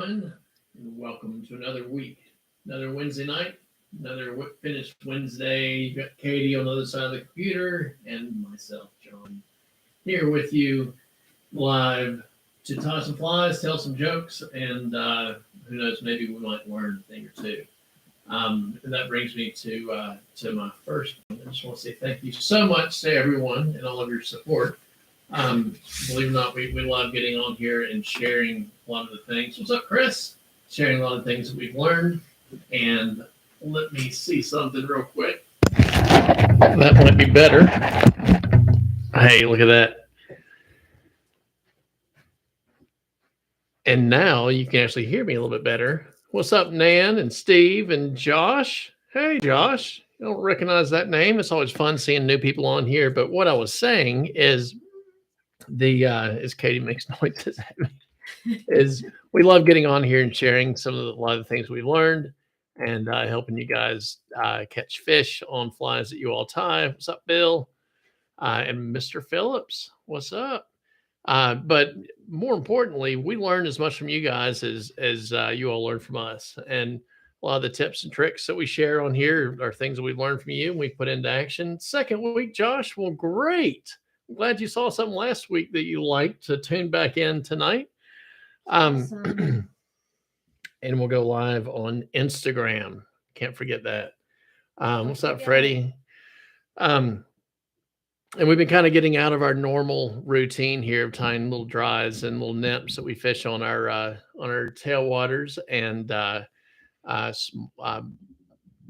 And welcome to another week, another Wednesday night, another finished Wednesday. You got Katie on the other side of the computer, and myself, John, here with you live to toss some flies, tell some jokes, and who knows, maybe we might learn a thing or two. And that brings me to my first one. I just want to say thank you so much to everyone and all of your support. Believe it or not, we love getting on here and sharing a lot of the things. What's up, Chris? Sharing a lot of things that we've learned. And let me see something real quick. That might be better. Hey, look at that. And now you can actually hear me a little bit better. What's up, Nan and Steve and Josh? Hey, Josh. I don't recognize that name. It's always fun seeing new people on here. But what I was saying is the as Katie makes noises at me, is we love getting on here and sharing a lot of the things we've learned and helping you guys catch fish on flies that you all tie. What's up, Bill? And Mr. Phillips, what's up? But more importantly, we learn as much from you guys as you all learn from us. And a lot of the tips and tricks that we share on here are things that we've learned from you and we've put into action. Second week, Josh, well, great. I'm glad you saw something last week that you liked to tune back in tonight. Awesome. And we'll go live on Instagram. Can't forget that. What's up, forget Freddie? And we've been kind of getting out of our normal routine here of tying little dries and little nymphs that we fish on our tailwaters and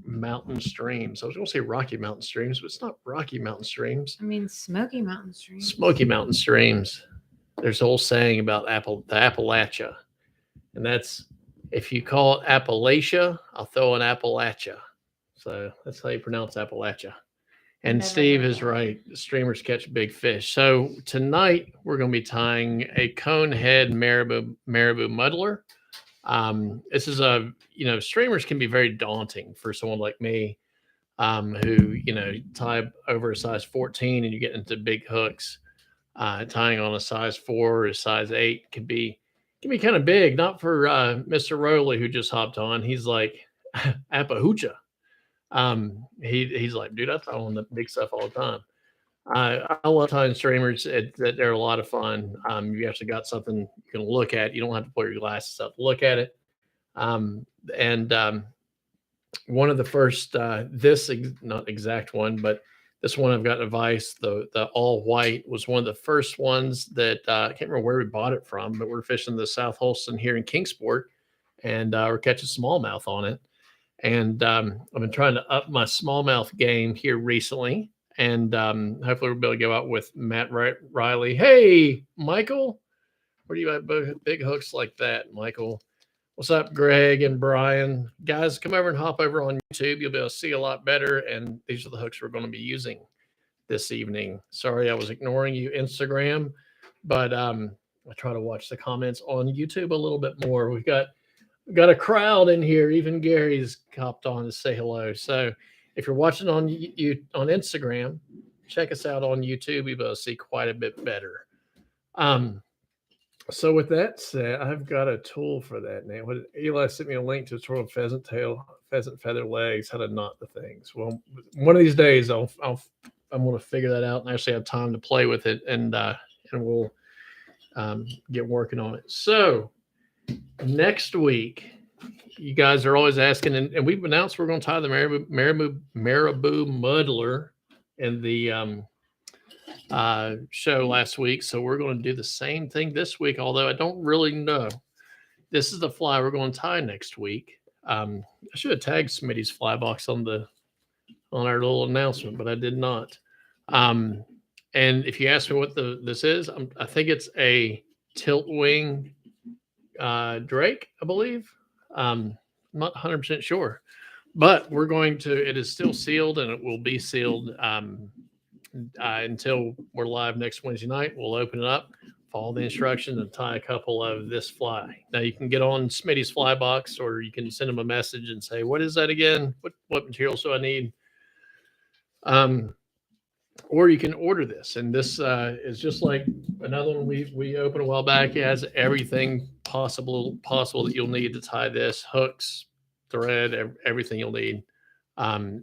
mountain streams. I was going to say Rocky Mountain streams, but it's not Rocky Mountain streams. I mean, Smoky Mountain Stream. Smoky Mountain streams. There's a whole saying about the Appalachia, and that's if you call it Appalachia, I'll throw an Appalachia. So that's how you pronounce Appalachia. And Never Steve heard is that. right. The streamers catch big fish. So tonight we're going to be tying a Conehead Marabou Muddler. This is streamers can be very daunting for someone like me, who tie over a size 14 and you get into big hooks. Tying on a size 4 or a size 8 can be kind of big. Not for Mr. Rowley who just hopped on. He's like Appahoocha. He's like, dude, I throw on the big stuff all the time. I love tying streamers. That they're a lot of fun. You actually got something you can look at. You don't have to pull your glasses up to look at it. And one of the first, not exact one, but this one I've got advice. The all white was one of the first ones that I can't remember where we bought it from, but we're fishing the South Holston here in Kingsport, and we're catching smallmouth on it. And I've been trying to up my smallmouth game here recently, and hopefully we'll be able to go out with Matt Riley. Hey, Michael, where do you have big hooks like that, Michael? What's up, Greg and Brian? Guys, come over and hop over on YouTube. You'll be able to see a lot better. And these are the hooks we're going to be using this evening. Sorry, I was ignoring you, Instagram, but I try to watch the comments on YouTube a little bit more. We've got a crowd in here. Even Gary's hopped on to say hello. So if you're watching on Instagram, check us out on YouTube. You'll be able to see quite a bit better. So with that said, I've got a tool for that now. Eli sent me a link to tutorial pheasant tail, pheasant feather legs, how to knot the things. Well, one of these days I'm going to figure that out and actually have time to play with it, and we'll get working on it. So next week, you guys are always asking, and we've announced we're going to tie the Marabou Muddler in the show last week. So we're going to do the same thing this week, although I don't really know. This is the fly we're going to tie next week. I should have tagged Smitty's fly box on our little announcement, but I did not. And if you ask me what this is, I think it's a tilt wing Drake, I believe. I'm not 100% sure, but it is still sealed, and it will be sealed until we're live next Wednesday night. We'll open it up, follow the instructions, and tie a couple of this fly. Now you can get on Smitty's fly box, or you can send him a message and say, what is that again? What materials do I need? or you can order this. And this is just like another one we opened a while back. It has everything possible that you'll need to tie this: hooks, thread, everything you'll need.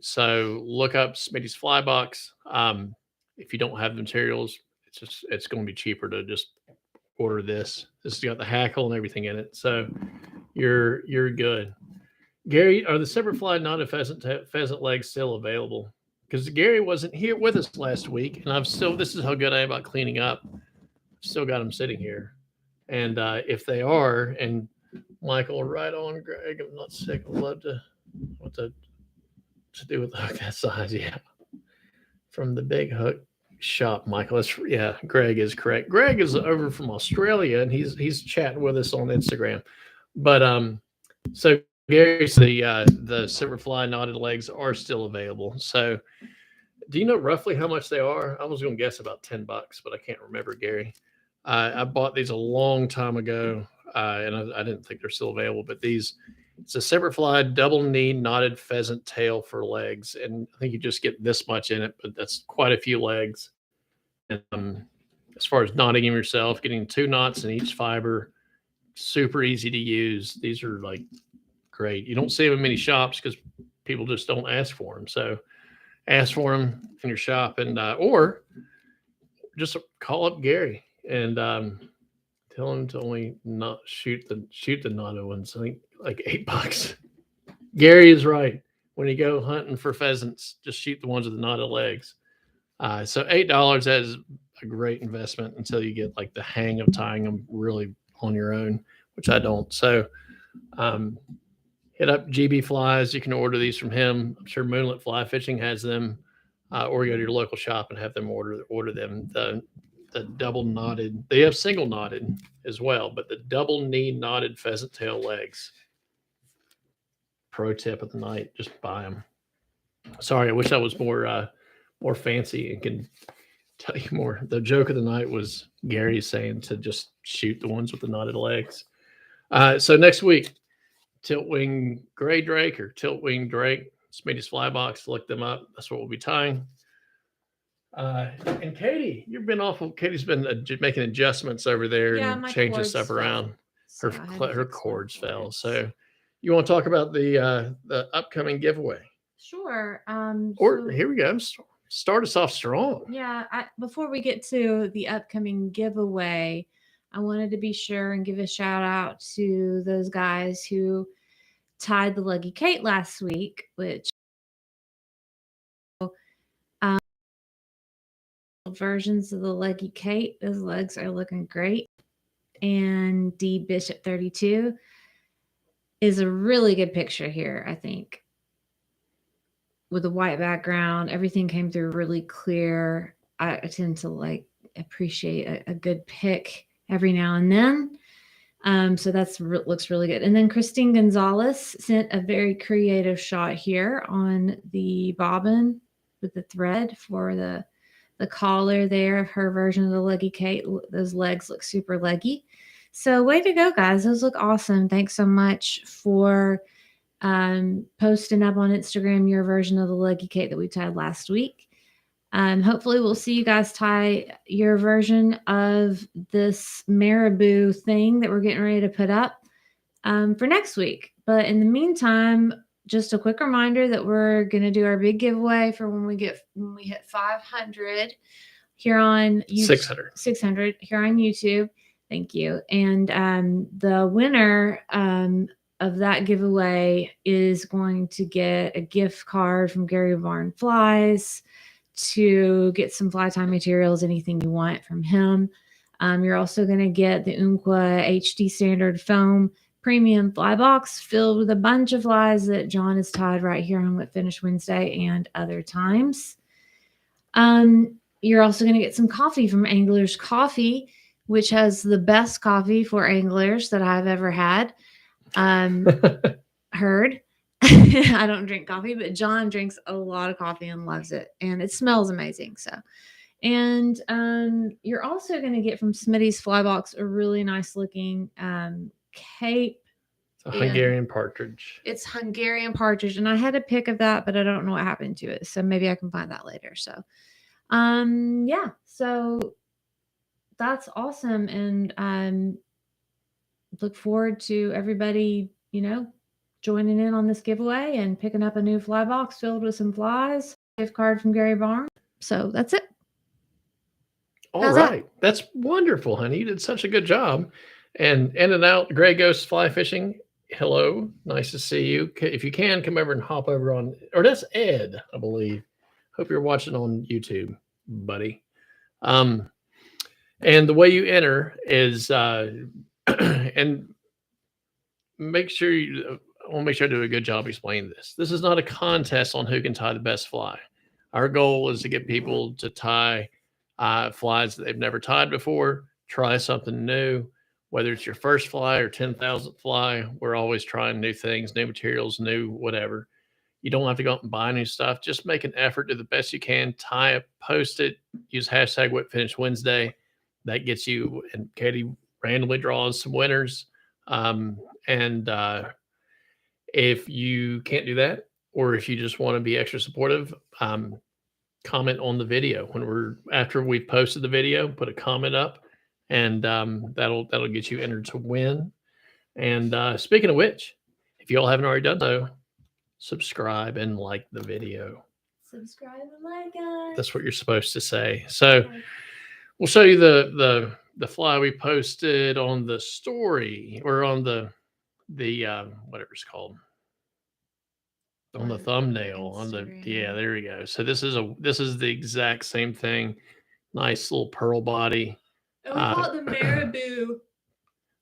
So look up Smitty's Fly Box. If you don't have the materials, it's going to be cheaper to just order this. This has got the hackle and everything in it, so you're good. Gary, are the separate fly knotted pheasant legs still available? Because Gary wasn't here with us last week, and I've still. This is how good I am about cleaning up. Still got them sitting here, and if they are, and Michael, right on, Greg. I'm not sick. I'd love to what to do with the hook that size. Yeah, from the big hook shop, Michael. That's, yeah, Greg is correct. Greg is over from Australia, and he's chatting with us on Instagram. But so Gary's the silver fly knotted legs are still available. So do you know roughly how much they are? I was going to guess about $10, but I can't remember, Gary. I bought these a long time ago, and I didn't think they're still available. But these, it's a silver fly double knee knotted pheasant tail for legs, and I think you just get this much in it, but that's quite a few legs. And as far as knotting them yourself, getting 2 knots in each fiber, super easy to use. These are like great. You don't see them in many shops because people just don't ask for them. So ask for them in your shop, and or just call up Gary and tell him to only not shoot the knotted ones. I think like $8. Gary is right. When you go hunting for pheasants, just shoot the ones with the knotted legs. So $8, that is a great investment until you get like the hang of tying them really on your own, which I don't. So um, hit up GB Flies. You can order these from him. I'm sure Moonlit Fly Fishing has them, or go to your local shop and have them order them. The double knotted. They have single knotted as well, but the double knee knotted pheasant tail legs. Pro tip of the night: just buy them. Sorry, I wish I was more fancy and can tell you more. The joke of the night was Gary saying to just shoot the ones with the knotted legs. So next week, Tiltwing Gray Drake or Tiltwing Drake, Smitty's Fly Box. Look them up. That's what we'll be tying. And Katie, you've been awful. Katie's been making adjustments over there and changing stuff around. So Her cords fell. So you want to talk about the upcoming giveaway? Sure. Or here we go. Start us off strong. Yeah. Before we get to the upcoming giveaway, I wanted to be sure and give a shout out to those guys who tied the Leggy Kate last week, which versions of the Leggy Kate. Those legs are looking great. And D Bishop 32 is a really good picture here, I think. With a white background, everything came through really clear. I tend to like appreciate a good pick every now and then. So that's looks really good. And then Christine Gonzalez sent a very creative shot here on the bobbin with the thread for the collar there of her version of the Leggy Kate. Those legs look super leggy. So way to go, guys. Those look awesome. Thanks so much for posting up on Instagram your version of the Leggy Kate that we tied last week. Hopefully we'll see you guys tie your version of this Marabou thing that we're getting ready to put up for next week. But in the meantime, just a quick reminder that we're going to do our big giveaway for when we hit 500 here on YouTube. 600 here on YouTube. Thank you. And the winner of that giveaway is going to get a gift card from Gary Varn Flies to get some fly time materials, anything you want from him. You're also going to get the Umpqua HD Standard Foam Premium Fly Box filled with a bunch of flies that John has tied right here on Whip Finish Wednesday and other times. You're also going to get some coffee from Angler's Coffee, which has the best coffee for anglers that I've ever had. Heard. I don't drink coffee, but John drinks a lot of coffee and loves it, and it smells amazing. So, and you're also going to get from Smitty's Fly Box a really nice looking cape. A Hungarian partridge. It's Hungarian partridge, and I had a pic of that, but I don't know what happened to it. So maybe I can find that later. So Yeah, so that's awesome, and look forward to everybody, joining in on this giveaway and picking up a new fly box filled with some flies. Gift card from Gary Barnes. So that's it. All How's that? right. That's wonderful, honey. You did such a good job. And in and out, Gray Ghost Fly Fishing. Hello. Nice to see you. If you can, come over and hop over on, or that's Ed, I believe. Hope you're watching on YouTube, buddy. And the way you enter is, and make sure you, I want to make sure I do a good job explaining this. This is not a contest on who can tie the best fly. Our goal is to get people to tie flies that they've never tied before, try something new, whether it's your first fly or 10,000th fly. We're always trying new things, new materials, new whatever. You don't have to go out and buy new stuff. Just make an effort, do the best you can, tie it, post it, use hashtag Whip Finish Wednesday. That gets you, and Katie randomly draws some winners. And if you can't do that, or if you just want to be extra supportive, comment on the video after we've posted the video. Put a comment up, and that'll get you entered to win. And speaking of which, if you all haven't already done so, subscribe and like the video. Subscribe and like us. That's what you're supposed to say. So we'll show you the fly we posted on the story, or on the whatever it's called, on the thumbnail, on the, yeah, there we go. So this is the exact same thing. Nice little pearl body. Oh, we call it the Marabou.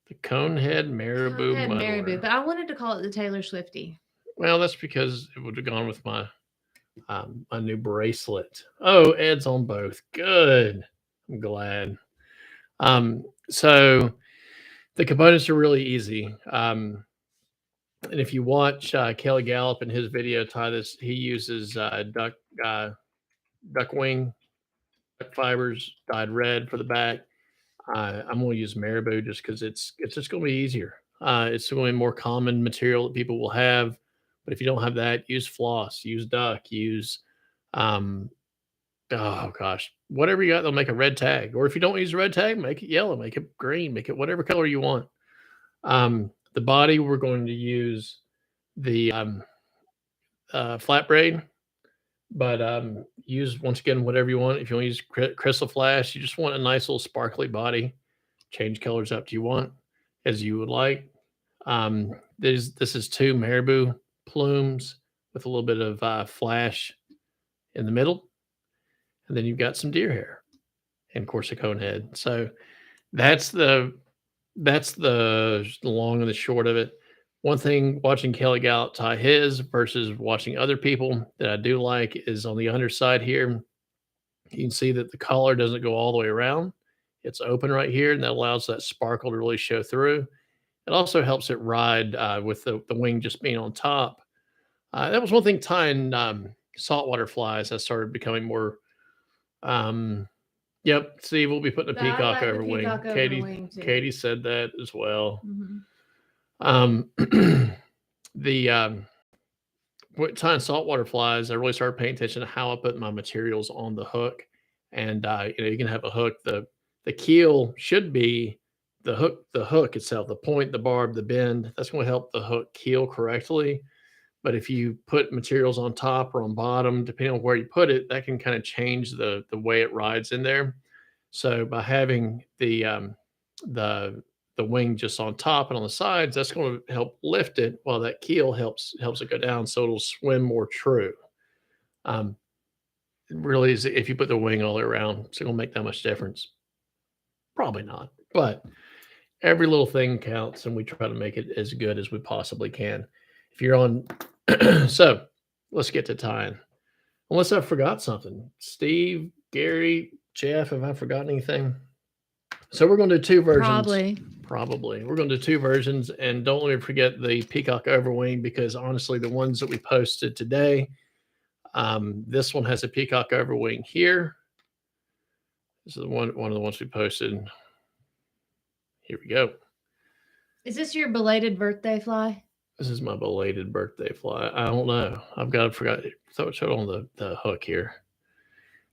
The Conehead Marabou Muddler. Marabou, but I wanted to call it the Taylor Swiftie. Well, that's because it would have gone with my my new bracelet. Oh, Ed's on both. Good. I'm glad. So the components are really easy. And if you watch Kelly Gallup in his video tie this, he uses duck wing, duck fibers dyed red for the back. I'm going to use Marabou just because it's just going to be easier. It's going to be more common material that people will have. But if you don't have that, use floss, use duck, use oh gosh, whatever you got, they'll make a red tag. Or if you don't use a red tag, make it yellow, make it green, make it whatever color you want. The body, we're going to use the flat braid, but use, once again, whatever you want. If you want to use crystal flash, you just want a nice little sparkly body. Change colors up to you want, as you would like. This is 2 Marabou plumes with a little bit of flash in the middle, and then you've got some deer hair, and of course a cone head. So that's the long and the short of it. One thing watching Kelly Gallup tie his versus watching other people that I do like is on the underside here. You can see that the collar doesn't go all the way around. It's open right here, and that allows that sparkle to really show through. It also helps it ride with the wing just being on top. That was one thing tying saltwater flies. I started becoming more. Yep, Steve, we'll be putting a peacock over wing. Katie said that as well. Mm-hmm. Tying saltwater flies, I really started paying attention to how I put my materials on the hook. And you can have a hook. The keel should be the hook itself, the point, the barb, the bend. That's going to help the hook keel correctly. But if you put materials on top or on bottom, depending on where you put it, that can kind of change the way it rides in there. So by having the wing just on top and on the sides, that's going to help lift it, while that keel helps it go down, so it'll swim more true. Really, is if you put the wing all the way around, it's going to make that much difference? Probably not, but every little thing counts, and we try to make it as good as we possibly can. If you're on, so let's get to tying. Unless I forgot something, Steve, Gary, Jeff, have I forgotten anything? So we're going to do 2 versions. Probably. We're going to do 2 versions, and don't let me forget the peacock overwing, because honestly, the ones that we posted today, this one has a peacock overwing here. This is one of the ones we posted. Here we go. Is this your belated birthday fly? This is my belated birthday fly. I don't know. I've got to forgot. So it showed on the hook here.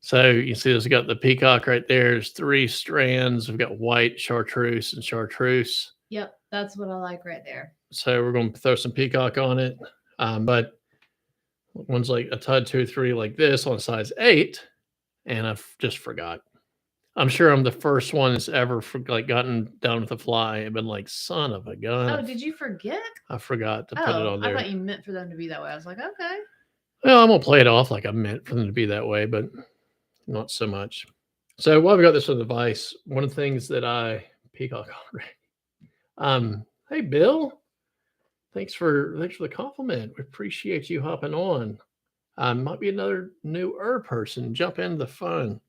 So you see, there's got the peacock right there. There's 3 strands. We've got white, chartreuse, and chartreuse. Yep, that's what I like right there. So we're going to throw some peacock on it. But one's like a tied 2 or 3 like this on size 8, and I just forgot. I'm sure I'm the first one that's ever gotten down with a fly and been like, son of a gun. Oh, did you forget? I forgot to put it on there. I thought you meant for them to be that way. I was like, okay. Well, I'm gonna play it off like I meant for them to be that way, but not so much. So while we got this on the device, one of the things that I peacock already. Hey Bill, thanks for the compliment. We appreciate you hopping on. Might be another newer person. Jump into the fun.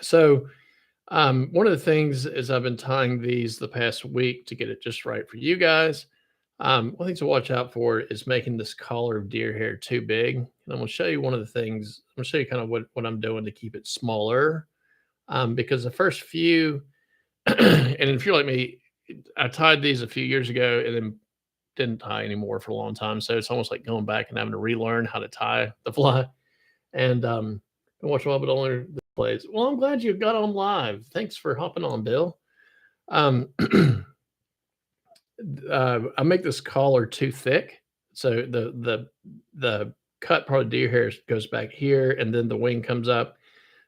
So one of the things is I've been tying these the past week to get it just right for you guys. One thing to watch out for is making this collar of deer hair too big. And I'm going to show you one of the things. I'm going to show you kind of what I'm doing to keep it smaller. Because the first few, and if you're like me, I tied these a few years ago and then didn't tie anymore for a long time. So it's almost like going back and having to relearn how to tie the fly. And watch a little bit older displays. Well, I'm glad you got on live. Thanks for hopping on, Bill. I make this collar too thick, so the cut part of deer hair goes back here, and then the wing comes up.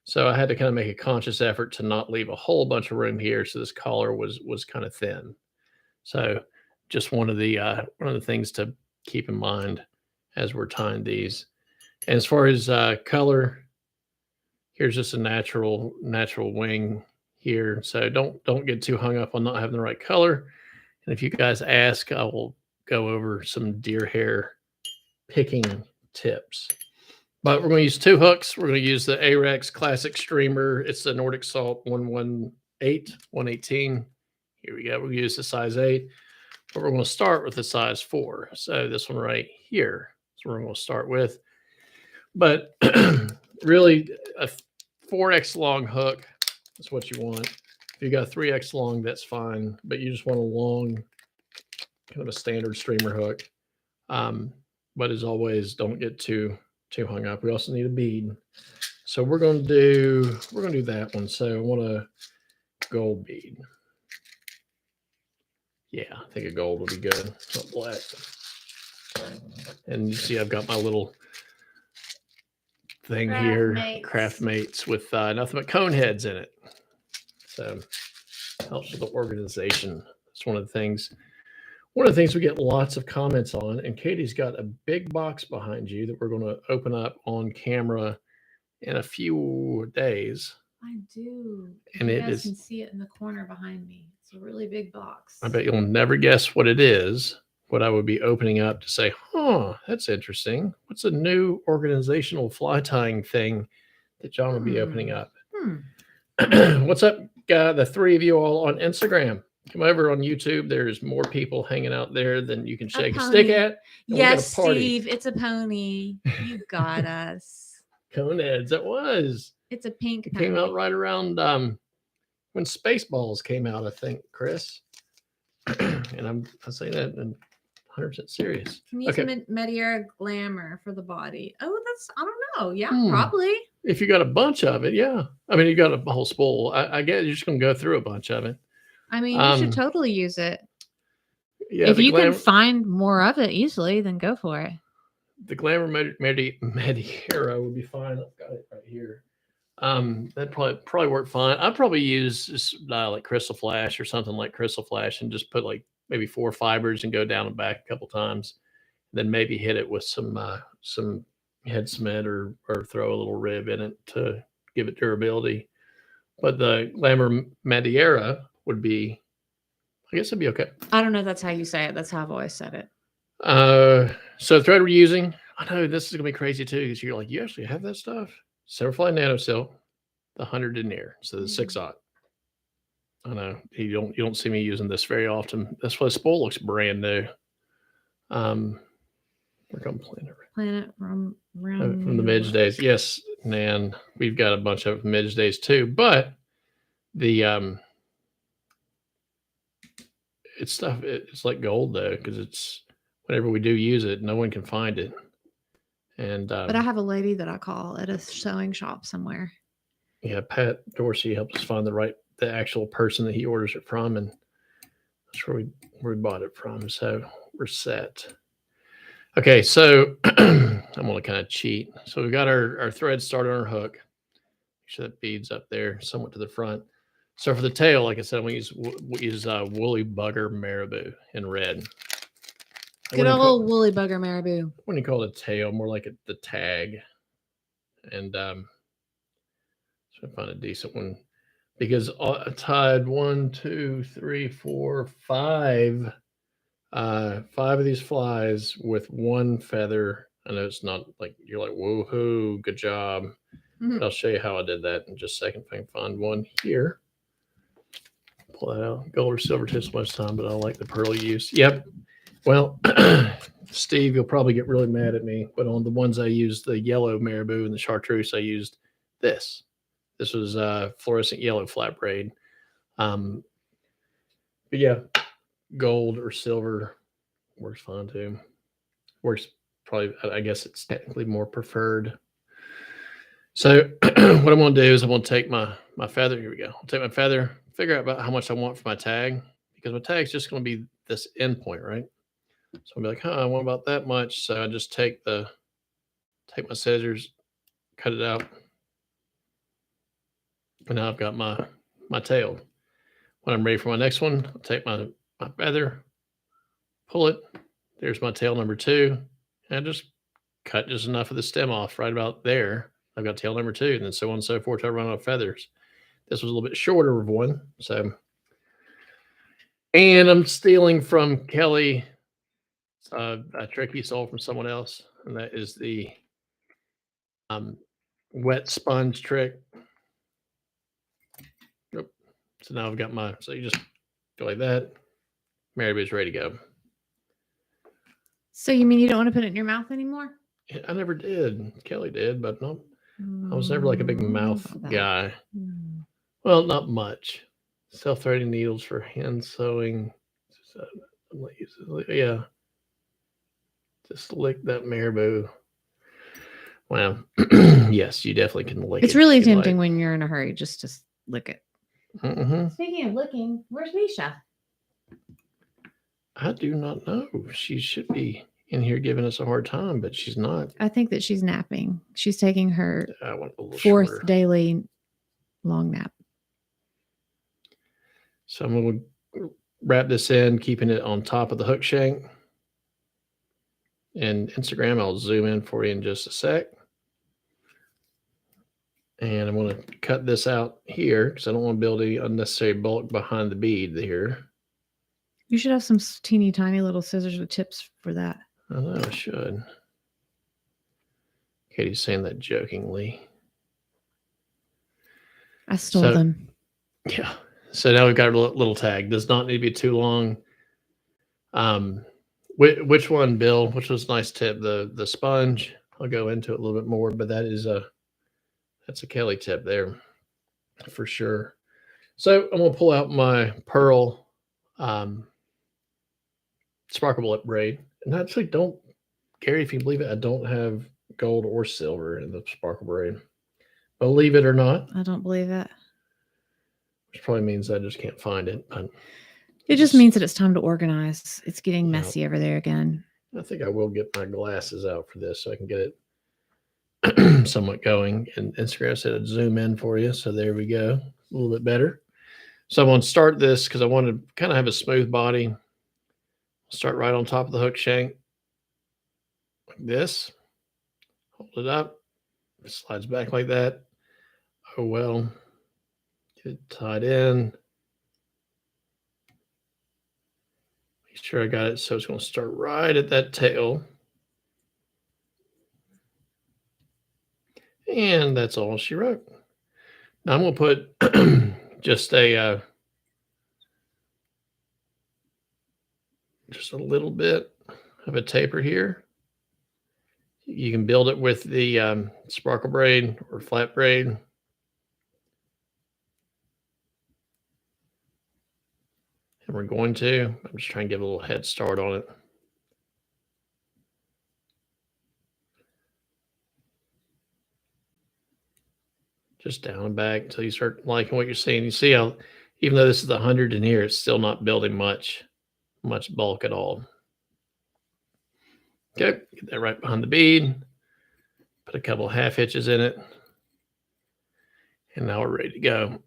So I had to kind of make a conscious effort to not leave a whole bunch of room here. So this collar was kind of thin. So just one of the things to keep in mind as we're tying these. And as far as color, here's just a natural wing here. So don't get too hung up on not having the right color. And if you guys ask, I will go over some deer hair picking tips. But we're going to use 2 hooks. We're going to use the Arex Classic Streamer. It's the Nordic Salt 118. Here we go. We're going to use the size 8. But we're going to start with the size 4. So this one right here is what we're going to start with. But really, a 4X long hook is what you want. If you got 3X long, that's fine. But you just want a long, kind of a standard streamer hook. But as always, don't get too hung up. We also need a bead. So we're going to do that one. So I want a gold bead. Yeah, I think a gold would be good, not black. And you see I've got my little thing here, Craft Mates, with nothing but Coneheads in it. So helps with the organization. It's one of the things we get lots of comments on. And Katie's got a big box behind you that we're going to open up on camera in a few days. I do. And you guys can see it in the corner behind me. It's a really big box. I bet you'll never guess what it is. What I would be opening up to say, that's interesting. What's a new organizational fly tying thing that John would be opening up? What's up, the 3 of you all on Instagram? Come over on YouTube. There's more people hanging out there than you can shake a stick at. Yes, Steve, it's a pony. You got us. Coneheads, it was. It's a pink pony. Came out right around when Spaceballs came out, I think, Chris. And I say that in 100% serious. Can you use Mediera Glamour for the body? Oh, I don't know. Yeah, probably. If you got a bunch of it, yeah. I mean, you got a whole spool. I guess you're just going to go through a bunch of it. I mean, you should totally use it. Yeah, if you can find more of it easily, then go for it. The Glamour Mediera would be fine. I've got it right here. That probably work fine. I'd probably use just like Crystal Flash or something like Crystal Flash and just put like maybe 4 fibers and go down and back a couple times. Then maybe hit it with some head cement or throw a little rib in it to give it durability. But the Glamour Mediera would be, I guess it'd be okay. I don't know if that's how you say it. That's how I've always said it. So the thread we're using, I know this is going to be crazy too, because you're like, you actually have that stuff? Silverfly Nano Silk, the 100 denier, so the 6/0. I know you don't see me using this very often. That's why the spool looks brand new. We're going Planet from the Midge days. Yes, Nan, we've got a bunch of Midge days too, but the it's like gold though, because it's whenever we do use it, no one can find it. And But I have a lady that I call at a sewing shop somewhere. yeah, Pat Dorsey helped us find the actual person that he orders it from, and that's where we bought it from. So we're set. Okay, so I'm gonna kind of cheat. So we've got our thread started on our hook. Make sure that bead's up there, somewhat to the front. So for the tail, like I said, we use woolly bugger marabou in red. Good old woolly bugger marabou. I wouldn't call it a tail, more like the tag. And so I find a decent one because I tied 1, 2, 3, 4, 5, 5 of these flies with one feather. I know it's not like you're like woohoo, good job. But I'll show you how I did that in just a second. If I can find one here. Pull that out. Gold or silver takes much time, but I like the pearl use. Yep. Well, Steve, you'll probably get really mad at me, but on the ones I used, the yellow marabou and the chartreuse, I used this. This was fluorescent yellow flat braid. But yeah, gold or silver works fine too. Works probably, I guess it's technically more preferred. So what I'm going to do is I'm going to take my feather. Here we go. I'll take my feather, figure out about how much I want for my tag, because my tag's just going to be this end point, right? So I'll be like, I want about that much. So I just take my scissors, cut it out, and now I've got my tail. When I'm ready for my next one, I'll take my feather, pull it. There's my tail number 2, and I just cut just enough of the stem off right about there. I've got tail number 2, and then so on and so forth till I run out of feathers. This was a little bit shorter of one, so. And I'm stealing from Kelly a trick he stole from someone else, and that is the wet sponge trick. Yep. So now I've got so you just go like that. Marabou's ready to go. So you mean you don't want to put it in your mouth anymore? I never did. Kelly did, but no, I was never like a big mouth guy. Well, not much. Self-threading needles for hand sewing. Yeah. Just lick that marabou. Well, yes, you definitely can lick it. It's really tempting when you're in a hurry just to lick it. Mm-hmm. Speaking of licking, where's Misha? I do not know. She should be in here giving us a hard time, but she's not. I think that she's napping. She's taking her 4th shorter. daily long nap. So I'm going to wrap this in, keeping it on top of the hook shank. And Instagram, I'll zoom in for you in just a sec. And I'm going to cut this out here because I don't want to build any unnecessary bulk behind the bead here. You should have some teeny tiny little scissors with tips for that. I know I should. Katie's saying that jokingly. I stole them. Yeah. So now we've got a little tag. Does not need to be too long. Which one, Bill? Which was a nice tip? The sponge. I'll go into it a little bit more, but that's a Kelly tip there for sure. So I'm gonna pull out my pearl sparkle bullet braid, and I actually don't, Gary, if you believe it, I don't have gold or silver in the sparkle braid. Believe it or not, I don't believe it. Which probably means I just can't find it, but it just means that it's time to organize. It's getting messy over there again. I think I will get my glasses out for this so I can get it somewhat going. And Instagram said I'd zoom in for you. So there we go. A little bit better. So I'm going to start this because I want to kind of have a smooth body. Start right on top of the hook shank. Like this. Hold it up. It slides back like that. Oh, well. Get it tied in. Make sure I got it. So it's going to start right at that tail. And that's all she wrote. Now I'm going to put just a little bit of a taper here. You can build it with the sparkle braid or flat braid. And we're going to, I'm just trying to give a little head start on it. just down and back until you start liking what you're seeing. You see how, even though this is the 100 in here, it's still not building much bulk at all. Okay, get that right behind the bead. Put a couple half hitches in it. And now we're ready to go.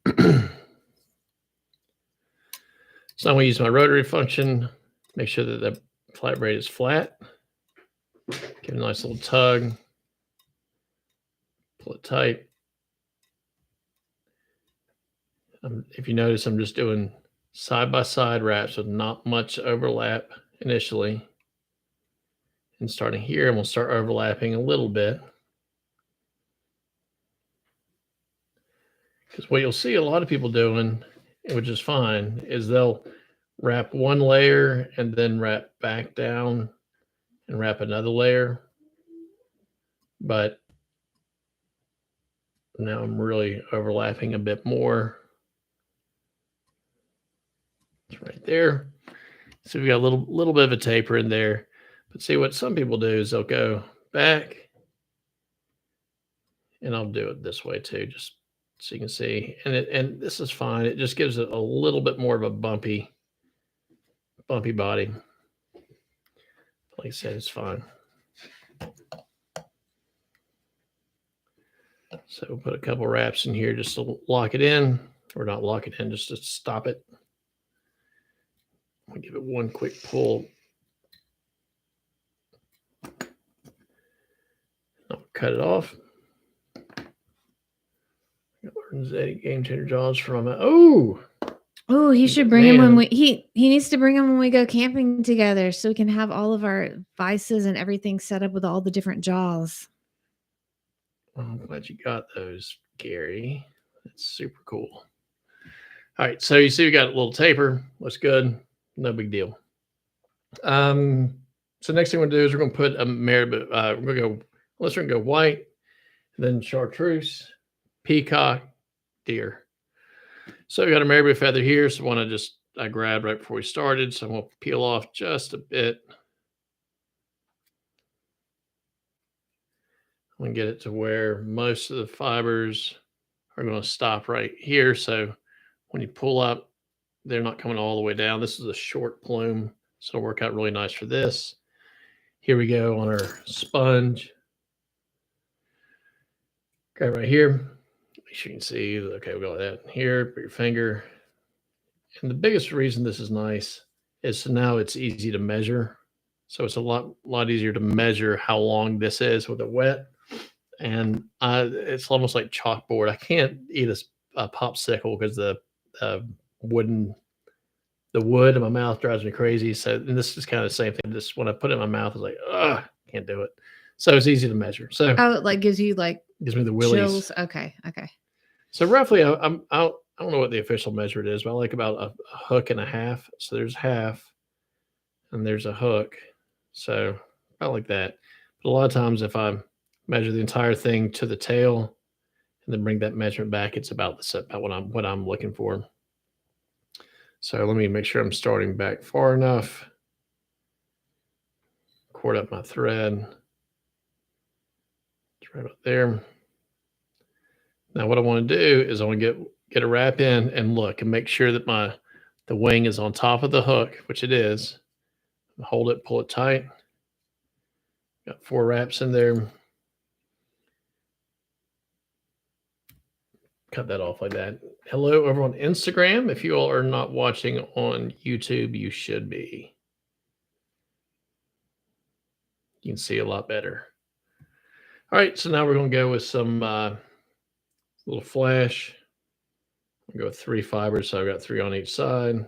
So I'm going to use my rotary function. Make sure that the flat braid is flat. Give it a nice little tug. Pull it tight. If you notice, I'm just doing side-by-side wraps with not much overlap initially. And starting here, and we'll start overlapping a little bit. Because what you'll see a lot of people doing, which is fine, is they'll wrap one layer and then wrap back down and wrap another layer. But now I'm really overlapping a bit more. It's right there. So we've got a little bit of a taper in there. But see, what some people do is they'll go back, and I'll do it this way too, just so you can see. And this is fine. It just gives it a little bit more of a bumpy body. Like I said, it's fine. So we'll put a couple wraps in here just to lock it in, or not lock it in, just to stop it. I'll give it one quick pull. I'll cut it off. Where's Eddie Game Changer Jaws from? Oh, he should bring him when he needs to bring him when we go camping together, so we can have all of our vices and everything set up with all the different jaws. I'm glad you got those, Gary. That's super cool. All right, so you see we got a little taper. Looks good. No big deal. So next thing we're gonna do is we're gonna put a marabou. We're gonna go white, then chartreuse, peacock, deer. So we got a marabou feather here. So one I grabbed right before we started. So I'm gonna peel off just a bit. I'm gonna get it to where most of the fibers are gonna stop right here. So when you pull up, they're not coming all the way down. This is a short plume, so it'll work out really nice for this. Here we go on our sponge. Okay, right here. Make sure you can see. Okay, we got that here. Put your finger. And the biggest reason this is nice is so now it's easy to measure. So it's a lot easier to measure how long this is with it wet. And it's almost like chalkboard. I can't eat a popsicle because the wood in my mouth drives me crazy. So this is kind of the same thing. Just when I put it in my mouth, it's like, ugh, can't do it. So it's easy to measure. So it like gives me the willies. Chills. Okay. So roughly, I don't know what the official measure it is, but I like about a hook and a half. So there's half, and there's a hook. So about like that. But a lot of times, if I measure the entire thing to the tail and then bring that measurement back, it's about what I'm looking for. So let me make sure I'm starting back far enough. Cord up my thread. It's right up there. Now what I want to do is I want to get a wrap in and look and make sure that the wing is on top of the hook, which it is. Hold it, pull it tight. Got 4 wraps in there. Cut that off like that. Hello over on Instagram. If you all are not watching on YouTube, you should be. You can see a lot better. All right, so now we're going to go with some little flash. I'll go with 3 fibers, so I've got 3 on each side.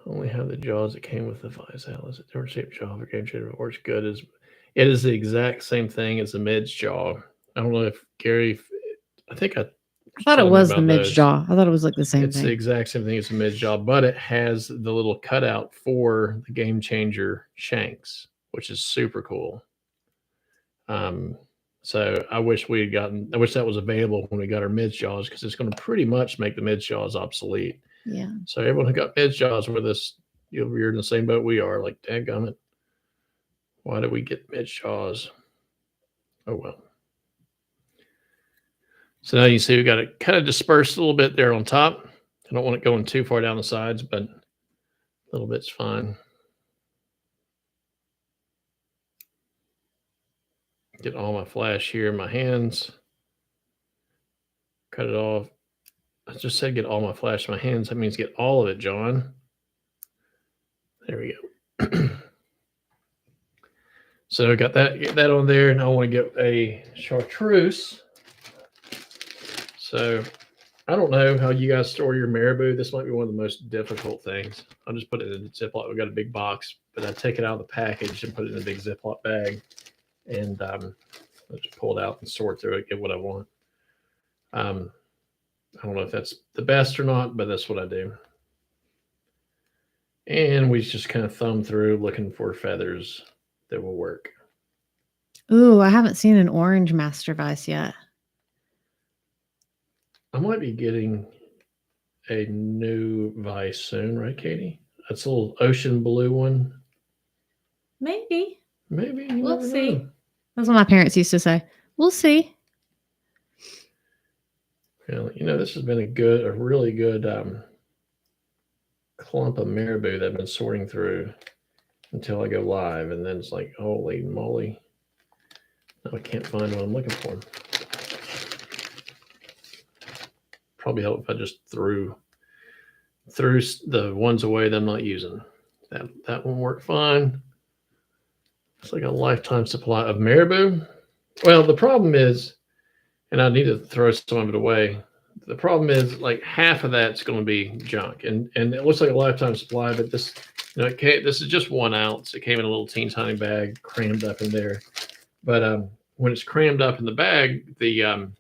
Only have the jaws that came with the Vizal. Is it different shaped jaw for Game Changer? Works good. It is the exact same thing as the midge jaw. I don't know if Gary, I thought it was the midge jaw. I thought it was like the same thing. It's the exact same thing as the midge jaw, but it has the little cutout for the Game Changer shanks, which is super cool. So I wish that was available when we got our midge jaws, because it's going to pretty much make the midge jaws obsolete. Yeah. So everyone who got midge jaws with us, You're in the same boat we are. Like, dadgummit. Why did we get mid-shaws? Oh, well. So now you see we got it kind of dispersed a little bit there on top. I don't want it going too far down the sides, but a little bit's fine. Get all my flash here in my hands. Cut it off. I just said get all my flash in my hands. That means get all of it, John. There we go. So I got that, get that on there, and I want to get a chartreuse. So I don't know how you guys store your Marabou. This might be one of the most difficult things. I'll just put it in a Ziploc. We got a big box, but I take it out of the package and put it in a big Ziploc bag, and I just pull it out and sort through it, get what I want. I don't know if that's the best or not, but that's what I do. And we just kind of thumb through looking for feathers that will work. Ooh, I haven't seen an orange master vise yet. I might be getting a new vise soon, right, Katie? That's a little ocean blue one. Maybe. Maybe. We'll see. That's what my parents used to say. We'll see. Well, this has been a really good clump of Marabou that I've been sorting through until I go live, and then it's like, holy moly, now I can't find what I'm looking for. Probably help if I just threw the ones away that I'm not using. That one worked fine. It's like a lifetime supply of Marabou. Well, the problem is, and I need to throw some of it away. The problem is, like, half of that's going to be junk, and it looks like a lifetime supply, but this, this is just 1 ounce. It came in a little teeny tiny bag, crammed up in there. But when it's crammed up in the bag, the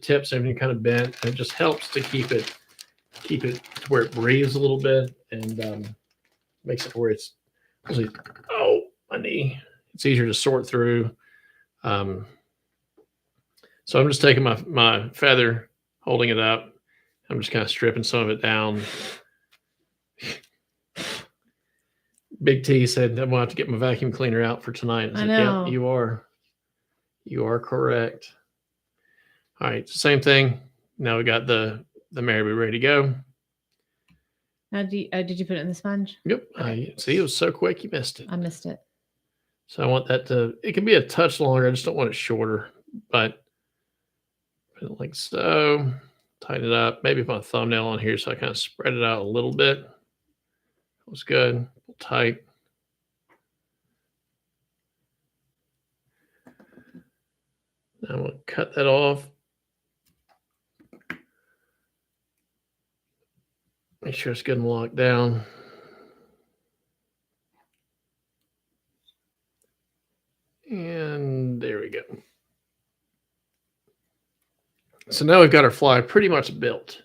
tips, everything kind of bent, and it just helps to keep it to where it breathes a little bit, and makes it where it's actually, oh, my knee. It's easier to sort through. So I'm just taking my feather, holding it up. I'm just kind of stripping some of it down. Big T said I'm gonna have to get my vacuum cleaner out for tonight. I said, know. Yep, you are correct. All right, same thing. Now we got the Marabou ready to go. Now, did you put it in the sponge? Yep. Okay. See, it was so quick you missed it. I missed it. So I want that it can be a touch longer. I just don't want it shorter, but put it like so. Tighten it up. Maybe put a thumbnail on here so I kind of spread it out a little bit. That was good. Tight. Now I'm going to cut that off. Make sure it's good and locked down. And there we go. So now we've got our fly pretty much built.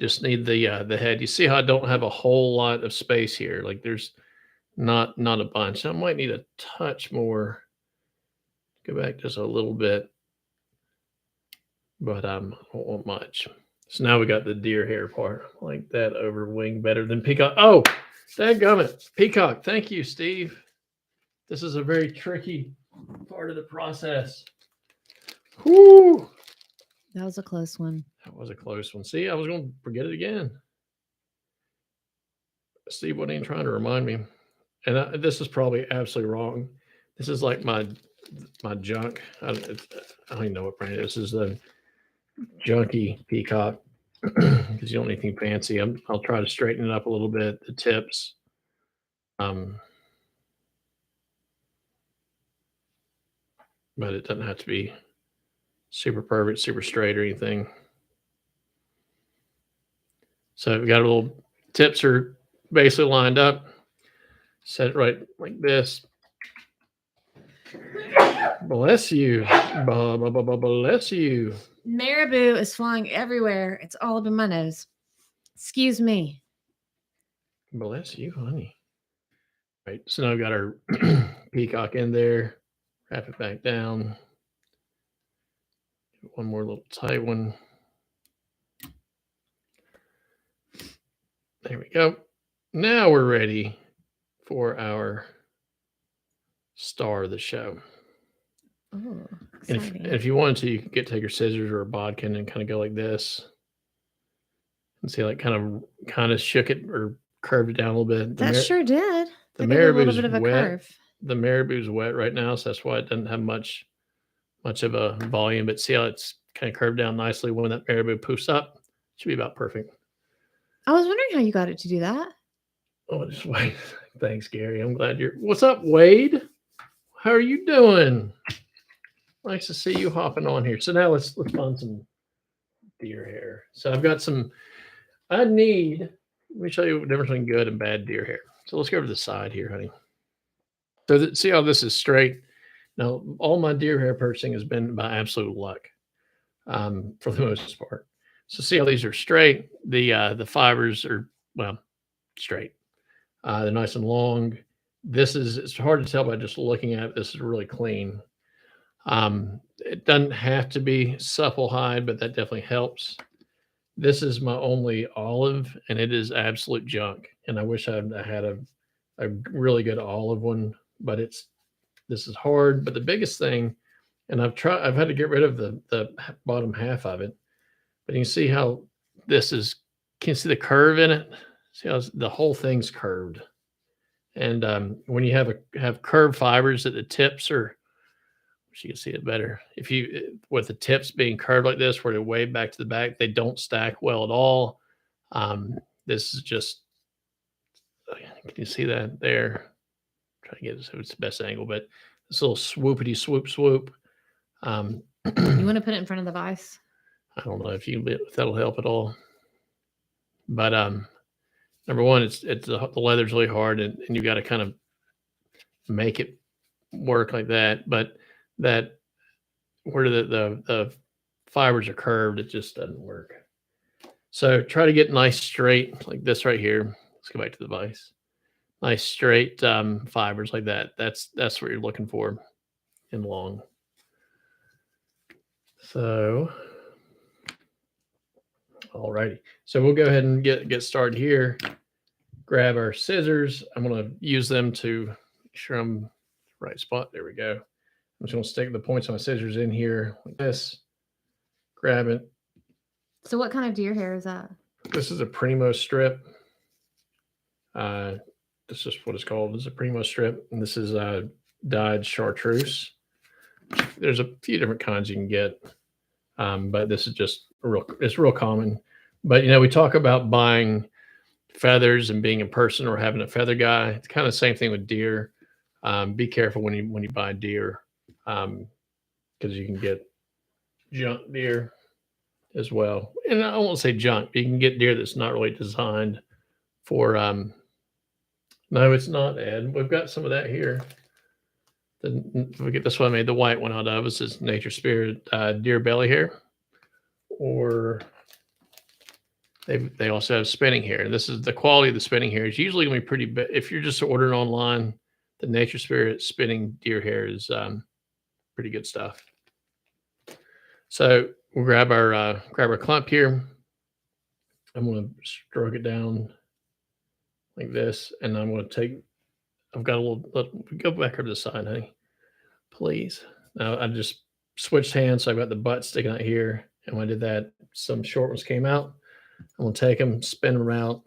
Just need the head. You see how I don't have a whole lot of space here. Like there's not a bunch. I might need a touch more. Go back just a little bit. But I don't want much. So now we got the deer hair part. I like that over wing better than peacock. Oh, dadgummit. Peacock. Thank you, Steve. This is a very tricky part of the process. Whoo! That was a close one. That was a close one. See, I was going to forget it again. Steve wasn't even trying to remind me. And this is probably absolutely wrong. This is like my junk. I don't even know what brand it is. This is the junky peacock because you don't need anything fancy. I'll try to straighten it up a little bit. The tips. But it doesn't have to be super perfect, super straight or anything. So we got a little tips are basically lined up. Set it right like this. Bless you. Bless you. Marabou is flying everywhere. It's all up in my nose. Excuse me. Bless you, honey. Right. So now we've got our peacock in there. Wrap it back down. One more little tight one. There we go. Now we're ready for our star of the show. Oh, And exciting. if you wanted to, you could take your scissors or a bodkin and kind of go like this, and see, like kind of shook it or curved it down a little bit. That sure did. The That gave it a little Marabou's bit of a wet. curve. The Marabou's wet right now, so that's why it doesn't have much of a volume. But see how it's kind of curved down nicely. When that Marabou poofs up, it should be about perfect. I was wondering how you got it to do that. Oh, just wait. Thanks, Gary. I'm glad you're. What's up, Wade? How are you doing? Nice to see you hopping on here. So now let's find some deer hair. So I've got some. Let me show you the difference between good and bad deer hair. So let's go to the side here, honey. So see how this is straight. Now all my deer hair purchasing has been by absolute luck, for the most part. So see how these are straight. The fibers are straight. They're nice and long. It's hard to tell by just looking at it. This is really clean. It doesn't have to be supple hide, but that definitely helps. This is my only olive, and it is absolute junk. And I wish I had a really good olive one, but this is hard. But the biggest thing, and I've had to get rid of the bottom half of it, but you can see how this is. Can you see the curve in it? See how the whole thing's curved. And when you have curved fibers at the tips, or you can see it better. If you with the tips being curved like this, where they wave back to the back, they don't stack well at all. This is just. Can you see that there? Try to get it so it's the best angle, but this little swoopity swoop. You want to put it in front of the vise? I don't know if that'll help at all. But number one, it's the leather's really hard, and you got to kind of make it work like that. But that where the fibers are curved, it just doesn't work. So try to get nice straight like this right here. Let's go back to the vise. Nice straight fibers like that. That's what you're looking for in long. So, alrighty. So we'll go ahead and get started here. Grab our scissors. I'm going to use them to make sure I'm in the right spot. There we go. I'm just going to stick the points of my scissors in here like this. Grab it. So what kind of deer hair is that? This is a Primo strip. This is what it's called. It's a Primo strip, and this is dyed chartreuse. There's a few different kinds you can get, but this is just it's real common. But we talk about buying feathers and being a person or having a feather guy. It's kind of the same thing with deer. Be careful when you buy deer, because you can get junk deer as well. And I won't say junk, but you can get deer that's not really designed for. No, it's not, Ed. We've got some of that here. We get this one I made the white one out of. This is Nature Spirit deer belly hair, or they also have spinning hair. This is the quality of the spinning hair. It's usually going to be pretty big. If you're just ordering online, the Nature Spirit spinning deer hair is pretty good stuff. So we'll grab our clump here. I'm going to stroke it down like this, and I'm going to take. I've got a little. Go back over to the side, honey, please. Now I just switched hands, so I've got the butt sticking out here, and when I did that, some short ones came out. I'm going to take them, spin them out,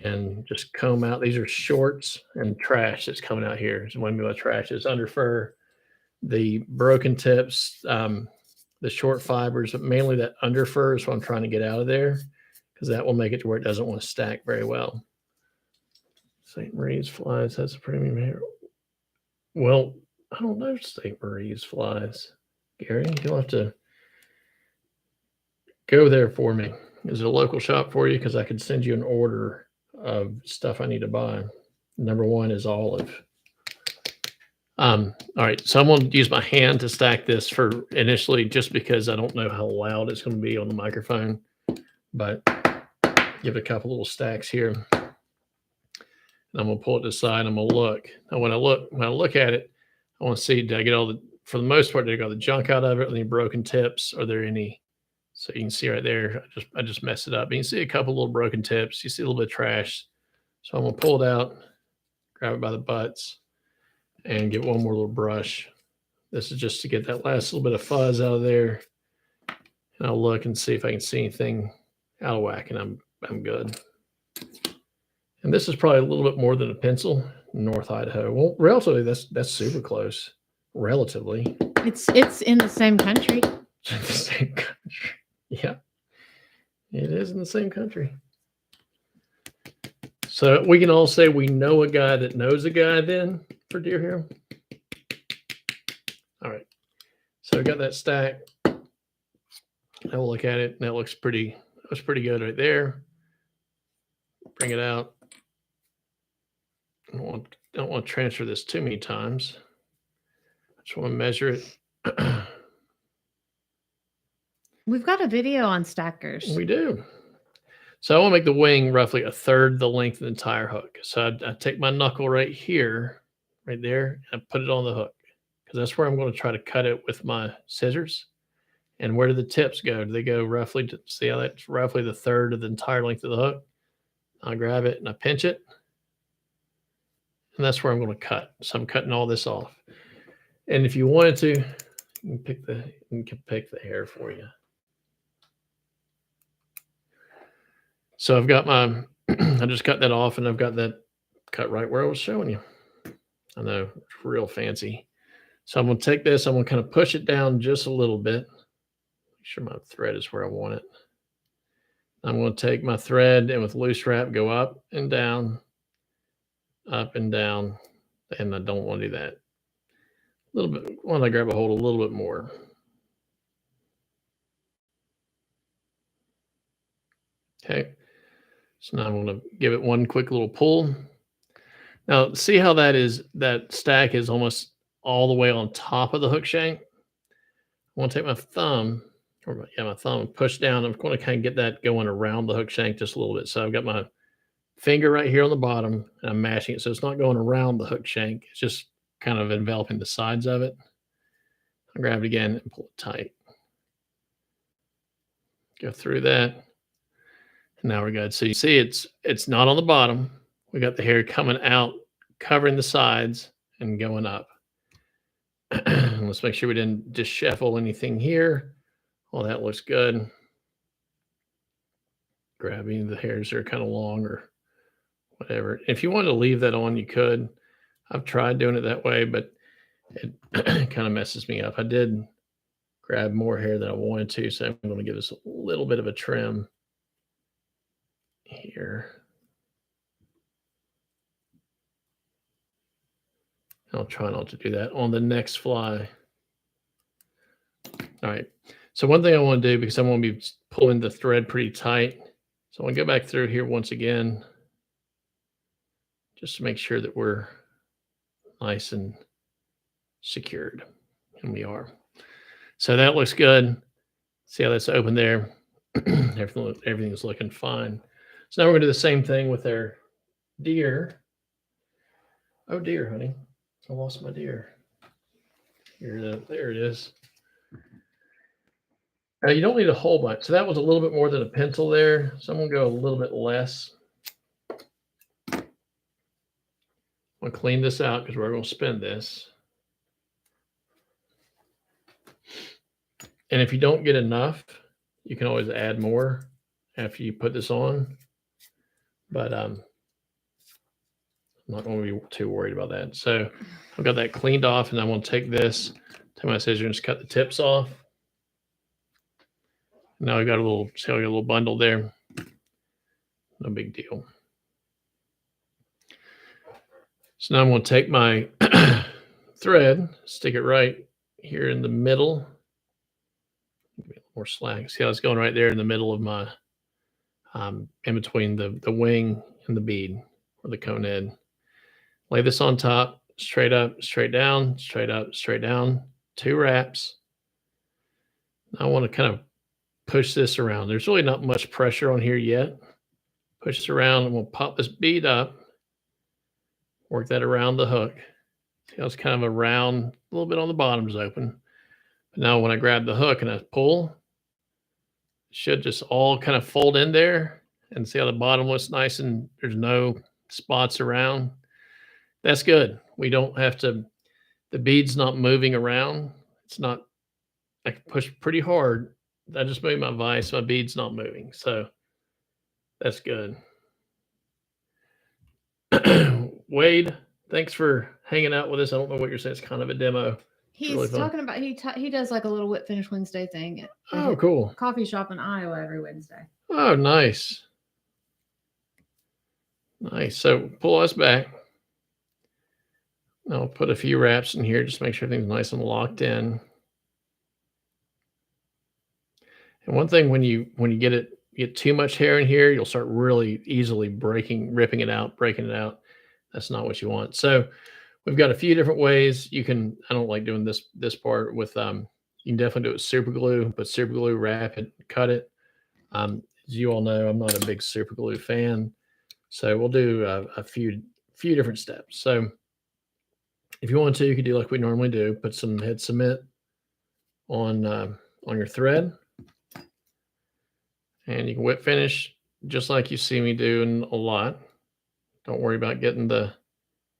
and just comb out. These are shorts and trash that's coming out here. So what I mean by trash is under fur, the broken tips, the short fibers, but mainly that under fur is what I'm trying to get out of there, because that will make it to where it doesn't want to stack very well. St. Marie's flies, that's a premium hair. Well, I don't know St. Marie's flies. Gary, you'll have to go there for me. Is it a local shop for you? Because I could send you an order of stuff I need to buy. Number one is olive. All right, so I'm going to use my hand to stack this for initially, just because I don't know how loud it's going to be on the microphone. But give it a couple little stacks here. And I'm going to pull it to the side. I'm going to look. Now, when I look at it, I want to see, did I get for the most part, did I get all the junk out of it? Any broken tips? Are there any? So you can see right there, I just messed it up. You can see a couple little broken tips. You see a little bit of trash. So I'm going to pull it out, grab it by the butts, and get one more little brush. This is just to get that last little bit of fuzz out of there. And I'll look and see if I can see anything out of whack, and I'm good. And this is probably a little bit more than a pencil, North Idaho. Well, relatively, that's super close. Relatively. It's in the same country. The same country. Yeah. It is in the same country. So we can all say we know a guy that knows a guy then for deer here. All right. So we got that stack. Now we'll look at it. That looks pretty good right there. Bring it out. I don't want to transfer this too many times. I just want to measure it. We've got a video on stackers. We do. So I want to make the wing roughly a third the length of the entire hook. So I take my knuckle right here, right there, and I put it on the hook because that's where I'm going to try to cut it with my scissors. And where do the tips go? Do they go roughly to see how that's roughly the third of the entire length of the hook? I grab it and I pinch it. And that's where I'm going to cut. So I'm cutting all this off. And if you wanted to, you can pick the hair for you. So I've got my, I just cut that off and I've got that cut right where I was showing you. I know, it's real fancy. So I'm going to take this, I'm going to kind of push it down just a little bit. Make sure my thread is where I want it. I'm going to take my thread and with loose wrap, go up and down, and I don't want to do that. A little bit, why don't I grab a hold a little bit more? Okay. So now I'm going to give it one quick little pull. Now, see how that stack is almost all the way on top of the hook shank? I want to take my thumb, and push down. I'm going to kind of get that going around the hook shank just a little bit. So I've got my finger right here on the bottom, and I'm mashing it. So it's not going around the hook shank. It's just kind of enveloping the sides of it. I'll grab it again and pull it tight. Go through that. Now we're good. So you see it's not on the bottom. We got the hair coming out, covering the sides and going up. Let's make sure we didn't disshuffle anything here. Well, that looks good. Grabbing the hairs that are kind of long or whatever. If you wanted to leave that on, you could. I've tried doing it that way, but it kind of messes me up. I did grab more hair than I wanted to, so I'm going to give this a little bit of a trim here. I'll try not to do that on the next fly. All right. So one thing I want to do, because I want to be pulling the thread pretty tight. So I want to go back through here once again, just to make sure that we're nice and secured. And we are. So that looks good. See how that's open there? Everything's looking fine. So now we're going to do the same thing with our deer. Oh dear, honey. I lost my deer. There it is. Now you don't need a whole bunch. So that was a little bit more than a pencil there. So I'm going to go a little bit less. I'm going to clean this out because we're going to spin this. And if you don't get enough, you can always add more after you put this on. But I'm not going to be too worried about that. So I've got that cleaned off, and I'm going to take this, take my scissors, and just cut the tips off. Now I got a little, see how I got a little bundle there. No big deal. So now I'm going to take my thread, stick it right here in the middle. Give me a little more slack. See how it's going right there in the middle of my, in between the wing and the bead or the conehead. Lay this on top, straight up, straight down, straight up, straight down, 2 wraps. I want to kind of push this around. There's really not much pressure on here yet. Push this around, and we'll pop this bead up, work that around the hook. See how it's kind of a round, a little bit on the bottom's open. But now when I grab the hook and I pull, it should just all kind of fold in there. And see how the bottom looks nice and there's no spots around, that's good. We don't have to, the bead's not moving around. It's not, I can push pretty hard. I just moved my vise, my bead's not moving. So that's good. Wade, thanks for hanging out with us. I don't know what you're saying. It's kind of a demo. He's really fun. talking about he does like a little whip finish Wednesday thing at Oh, his cool. coffee shop in Iowa every Wednesday. Oh, nice. Nice. So pull us back. I'll put a few wraps in here, just make sure everything's nice and locked in. And one thing, when you get too much hair in here, you'll start really easily ripping it out, breaking it out. That's not what you want. So we've got a few different ways you can. I don't like doing this part with. You can definitely do it with super glue, but super glue, wrap it, cut it. As you all know, I'm not a big super glue fan, so we'll do a few different steps. So if you want to, you could do like we normally do. Put some head cement on your thread, and you can whip finish just like you see me doing a lot. Don't worry about getting the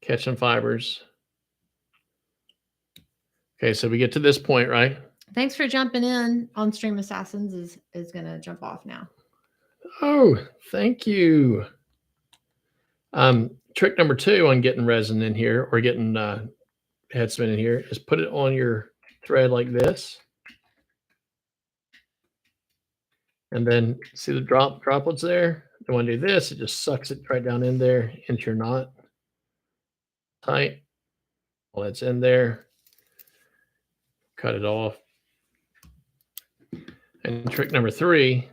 catching fibers. Okay, so we get to this point, right? Thanks for jumping in. On Stream Assassins is gonna jump off now. Oh, thank you. Trick number 2 on getting resin in here or getting head cement in here is put it on your thread like this. And then see the droplets there? You want to do this, it just sucks it right down in there into your knot. Tight. Well, it's in there. Cut it off. And trick number 3,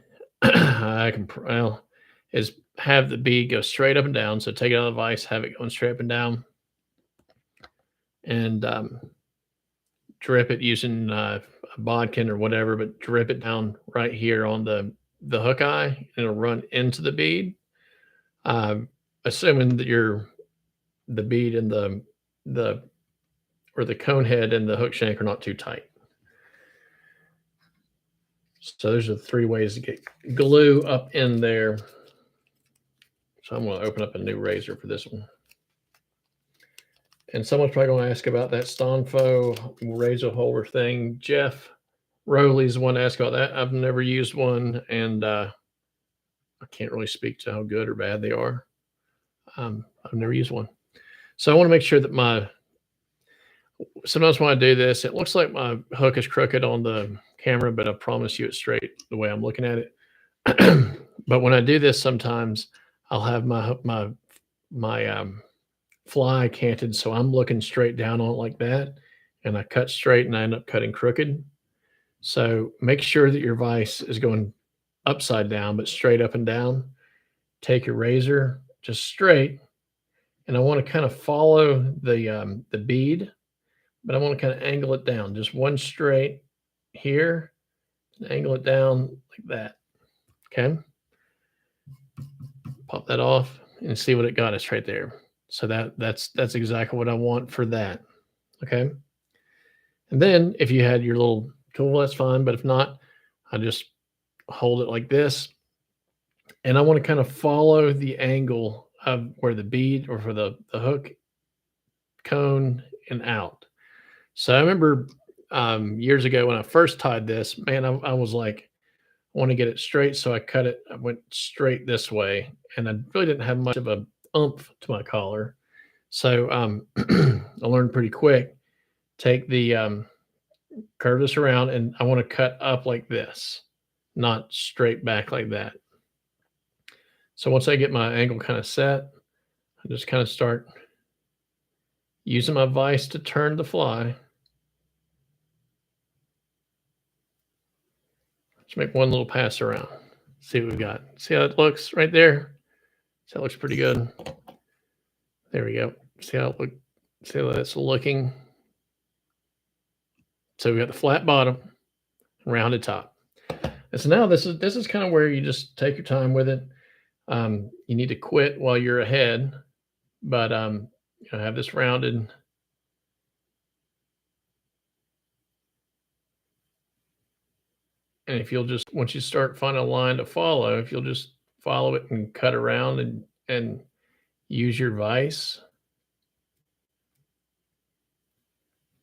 is have the bead go straight up and down. So take it out of the vise, have it going straight up and down, and drip it using a bodkin or whatever, but drip it down right here on the hook eye, and it'll run into the bead. Assuming that the bead and the cone head and the hook shank are not too tight. So those are the 3 ways to get glue up in there. So I'm going to open up a new razor for this one. And someone's probably going to ask about that Stonfo razor holder thing. Jeff Rowley's the one to ask about that. I've never used one, and I can't really speak to how good or bad they are. I've never used one. So I want to make sure that sometimes when I do this, it looks like my hook is crooked on the camera, but I promise you it's straight the way I'm looking at it. But when I do this, sometimes I'll have my fly canted, so I'm looking straight down on it like that, and I cut straight and I end up cutting crooked. So make sure that your vise is going upside down, but straight up and down. Take your razor just straight, and I want to kind of follow the bead, but I want to kind of angle it down, just one straight here, and angle it down like that. Okay. Pop that off and see what it got us right there. So that's exactly what I want for that. Okay. And then if you had your little tool, that's fine. But if not, I just hold it like this. And I want to kind of follow the angle of where the bead or for the hook cone and out. So I remember years ago when I first tied this, man, I was like, I want to get it straight. So I cut it. I went straight this way, and I really didn't have much of a oomph to my collar. So I learned pretty quick. Take the curve this around, and I want to cut up like this, not straight back like that. So once I get my angle kind of set, I just kind of start using my vise to turn the fly. Just make one little pass around. See what we've got. See how it looks right there? See, that looks pretty good. There we go. See how that's looking. So we got the flat bottom, rounded top. And so now this is kind of where you just take your time with it. You need to quit while you're ahead, but have this rounded. And if you'll just, once you start finding a line to follow, if you'll just follow it and cut around and use your vise.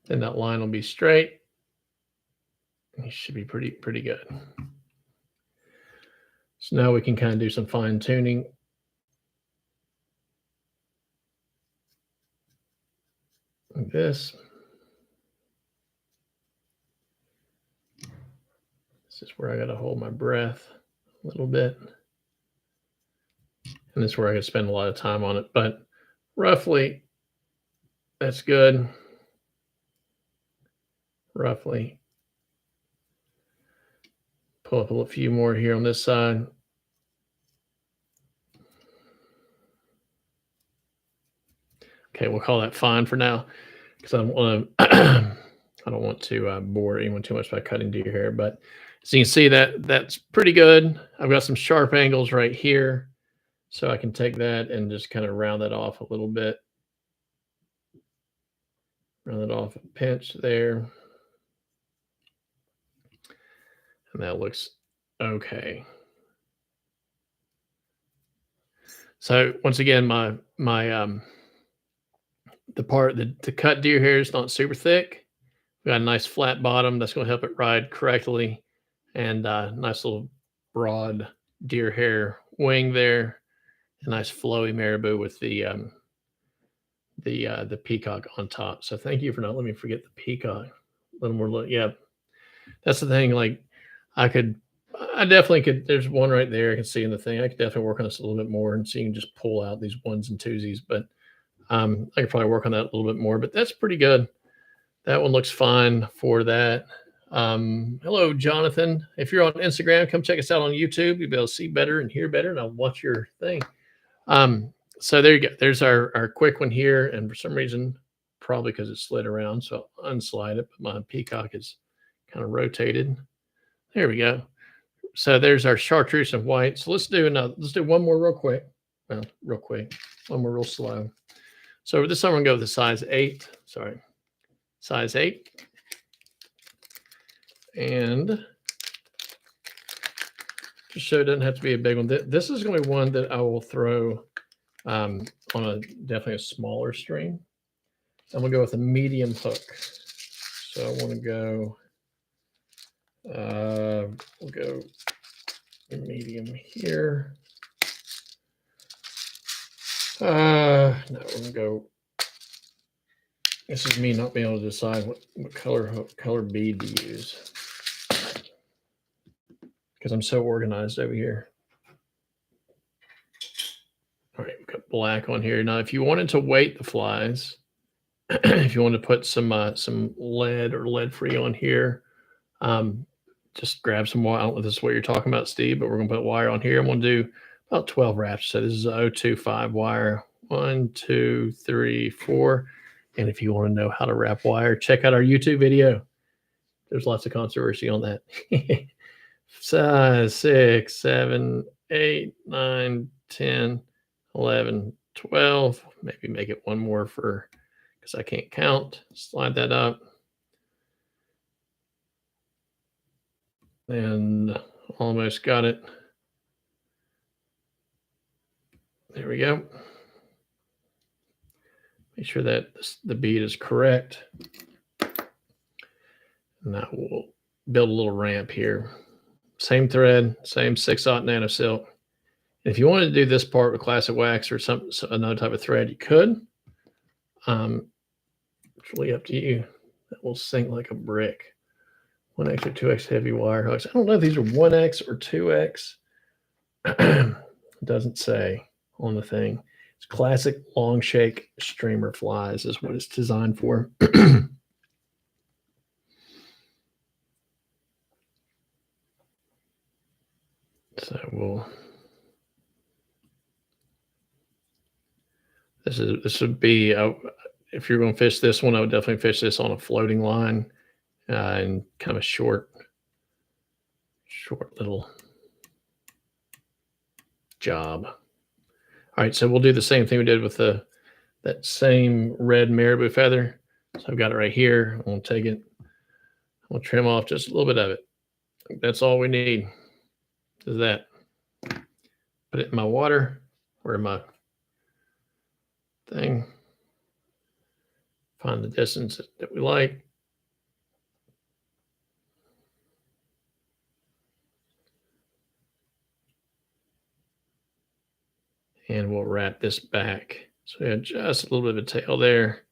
Then that line will be straight. It should be pretty good. So now we can kind of do some fine tuning. Like this. This is where I got to hold my breath a little bit. And this is where I can spend a lot of time on it. But roughly, that's good. Roughly. Pull up a few more here on this side. Okay, we'll call that fine for now because I don't want to. I don't want to bore anyone too much by cutting deer hair. But as you can see, that's pretty good. I've got some sharp angles right here, so I can take that and just kind of round that off a little bit. Round it off a pinch there, and that looks okay. So once again, the part that to cut deer hair is not super thick. We got a nice flat bottom that's going to help it ride correctly, and nice little broad deer hair wing there. A nice flowy marabou with the peacock on top. So thank you for not letting me forget the peacock. A little more look. Yeah, that's the thing. Like I definitely could. There's one right there I can see in the thing. I could definitely work on this a little bit more and see you can just pull out these ones and twosies. But I could probably work on that a little bit more. But that's pretty good. That one looks fine for that. Hello, Jonathan. If you're on Instagram, come check us out on YouTube. You'll be able to see better and hear better, and I'll watch your thing. So there you go. There's our quick one here. And for some reason, probably because it slid around, so I'll unslide it, but my peacock is kind of rotated. There we go. So there's our chartreuse and white. So let's do one more real quick. Well, real quick. One more real slow. So this time I'm going to go with the size 8. Sorry. Size 8. And just so it doesn't have to be a big one. This is going to be one that I will throw on definitely a smaller string. I'm going to go with a medium hook. So I want to go, we'll go medium here. No, we're going to go, this is me not being able to decide what color bead to use because I'm so organized over here. All right, we've got black on here. Now, if you wanted to weight the flies, if you want to put some lead or lead-free on here, just grab some wire. I don't know if this is what you're talking about, Steve, but we're going to put wire on here. I'm going to do about 12 wraps. So this is a 025 wire. 1, 2, 3, 4. And if you want to know how to wrap wire, check out our YouTube video. There's lots of controversy on that. Size 6, 7, 8, 9, 10, 11, 12. Maybe make it one more because I can't count. Slide that up. And almost got it. There we go. Make sure that the bead is correct. Now we'll build a little ramp here. Same thread, same 6/0 nano silk. If you wanted to do this part with classic wax or another type of thread, you could. It's really up to you. That will sink like a brick. 1X or 2X heavy wire hooks. I don't know if these are 1X or 2X. It doesn't say on the thing. It's classic long shake streamer flies is what it's designed for. So this would be, if you're going to fish this one, I would definitely fish this on a floating line and kind of a short little job. All right, so we'll do the same thing we did with that same red marabou feather. So I've got it right here. I'm going to take it. I'm going to trim off just a little bit of it. That's all we need is that. Put it in my water or in my thing. Find the distance that we like. And we'll wrap this back. So we have just a little bit of a tail there.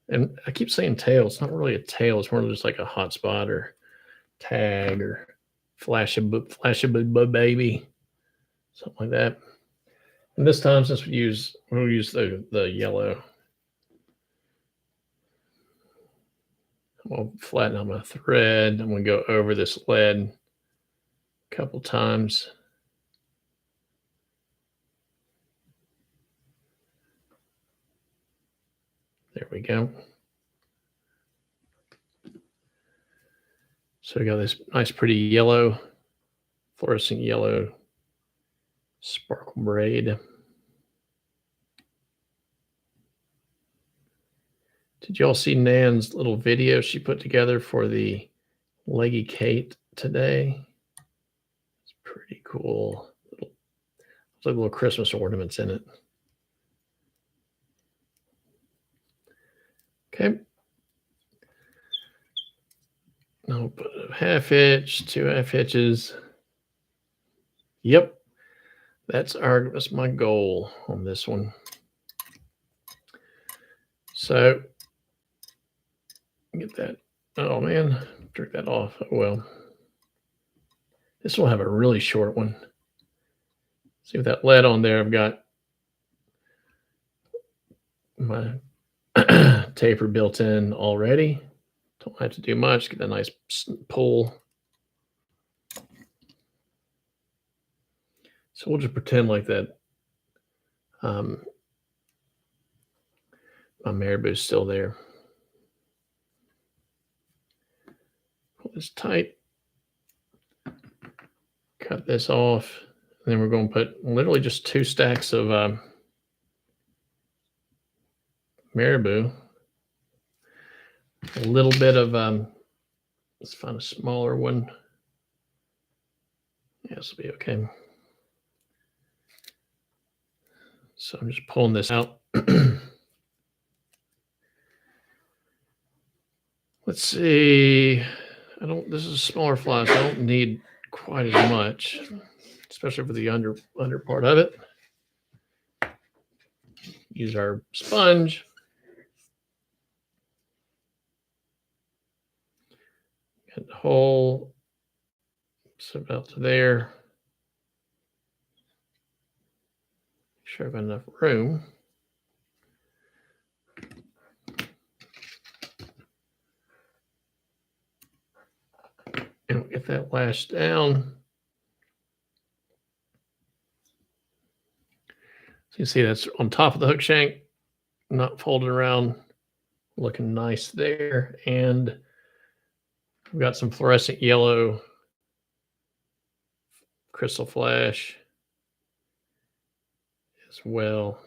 And I keep saying tail. It's not really a tail. It's more just like a hot spot or tag or flash a baby, something like that. And this time, since we'll use the yellow, I'm gonna flatten out my thread. I'm gonna go over this lead a couple times. There we go. So we got this nice, pretty yellow, fluorescent yellow sparkle braid. Did y'all see Nan's little video she put together for the Leggy Kate today? It's pretty cool. It's like little Christmas ornaments in it. Okay. I'll put a half hitch, 2 half hitches. Yep. That's my goal on this one. So get that. Oh man, jerk that off. Oh well. This will have a really short one. See with that lead on there, I've got my taper built in already. Don't have to do much. Get a nice pull. So we'll just pretend like that my Marabou is still there. Pull this tight. Cut this off. And then we're going to put literally just 2 stacks of Marabou. A little bit of, let's find a smaller one. Yeah, this will be okay. So I'm just pulling this out. Let's see. This is a smaller fly, so I don't need quite as much, especially for the under part of it. Use our sponge. Get the hole. So about to there. Make sure I've got enough room. And we'll get that lashed down. So you see that's on top of the hook shank, not folded around, looking nice there. And we've got some fluorescent yellow crystal flash as well.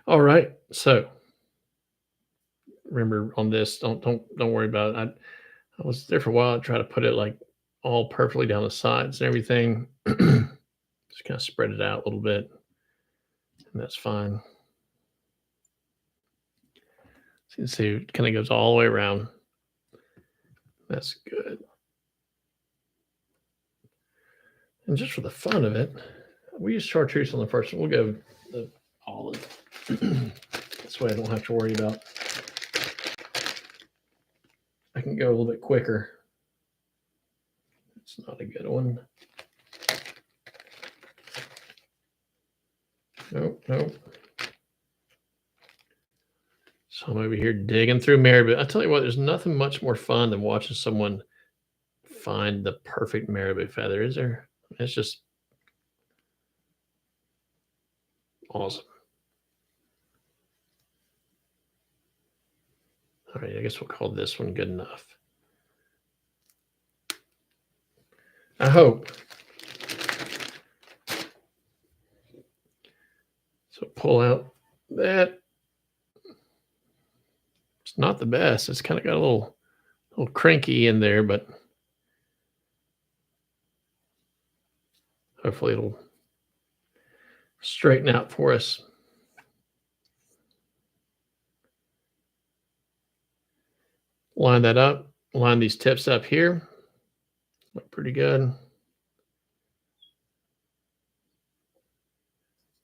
All right, so remember on this, don't worry about it. I was there for a while. I tried to put it like all perfectly down the sides and everything. Just kind of spread it out a little bit, and that's fine. So you can see it kind of goes all the way around. That's good. And just for the fun of it, we use chartreuse on the first one. We'll go the olive. This way I don't have to worry about. I can go a little bit quicker. It's not a good one. Nope. So I'm over here digging through Marabou. I tell you what, there's nothing much more fun than watching someone find the perfect Marabou feather, is there? It's just awesome. All right, I guess we'll call this one good enough. I hope. So pull out that. It's not the best. It's kind of got a little cranky in there, but Hopefully it'll straighten out for us. Line that up. Line these tips up here. Look pretty good.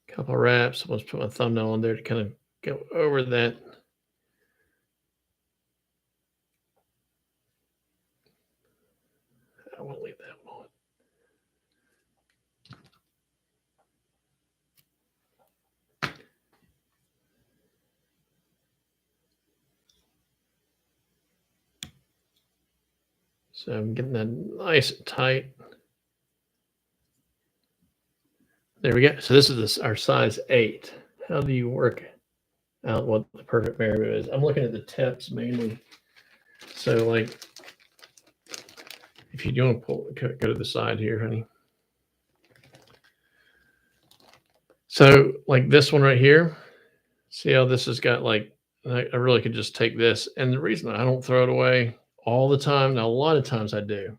Couple of wraps. Let's put my thumbnail on there to kind of go over that. I won't leave that one on. So I'm getting that nice and tight. There we go. So this is our size 8. How do you work out what the perfect marabou is? I'm looking at the tips mainly. So like, if you do want to pull, go to the side here, honey. So like this one right here, see how this has got like, I really could just take this. And the reason I don't throw it away all the time, now a lot of times I do,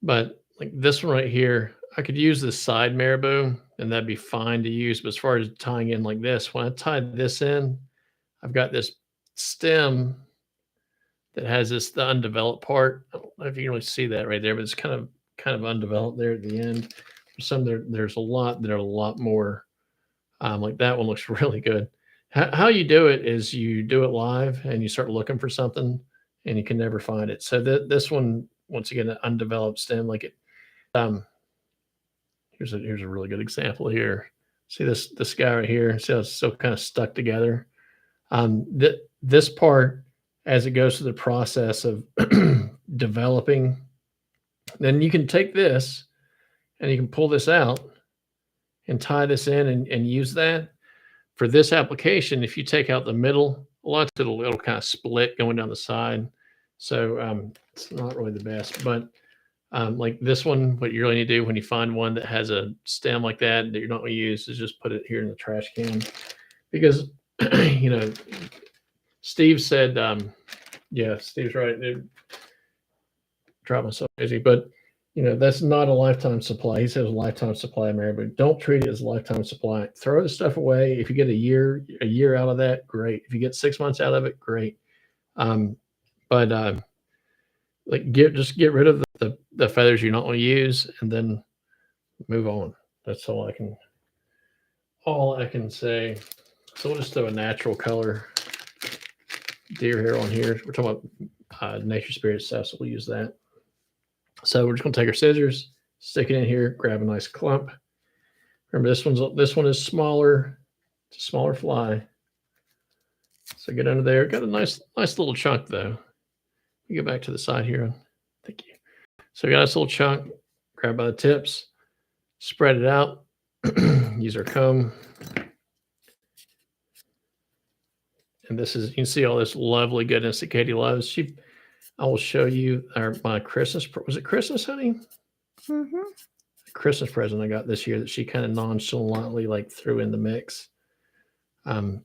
but like this one right here, I could use this side marabou and that'd be fine to use. But as far as tying in like this, when I tied this in, I've got this stem that has the undeveloped part. I don't know if you can really see that right there, but it's kind of undeveloped there at the end. Some there's a lot that are a lot more like that one looks really good. How you do it is you do it live and you start looking for something and you can never find it. So this one, once again, an undeveloped stem, like it, here's a really good example here. See this guy right here, see how it's still kind of stuck together. This part, as it goes through the process of developing, then you can take this and you can pull this out and tie this in and use that. For this application, if you take out the middle, a lot of it'll kind of split going down the side. So it's not really the best, but like this one, what you really need to do when you find one that has a stem like that you're not going to use is just put it here in the trash can. Because, you know, Steve said, yeah, Steve's right. It drive myself crazy, but you know, that's not a lifetime supply. He says a lifetime supply of marabou. Don't treat it as a lifetime supply. Throw the stuff away. If you get a year out of that, great. If you get 6 months out of it, great. But like just get rid of the feathers you don't want to use and then move on. That's all I can say. So we'll just throw a natural color deer hair on here. We're talking about nature spirit stuff, so we'll use that. So we're just going to take our scissors, stick it in here, grab a nice clump. Remember, this one is smaller. It's a smaller fly. So get under there. Got a nice little chunk though. You go back to the side here. Thank you. So we got a nice little chunk. Grab by the tips, spread it out. Use our comb. And this is, you can see all this lovely goodness that Katie loves. I will show you my Christmas. Was it Christmas, honey? Mm-hmm. Christmas present I got this year that she kind of nonchalantly like threw in the mix. When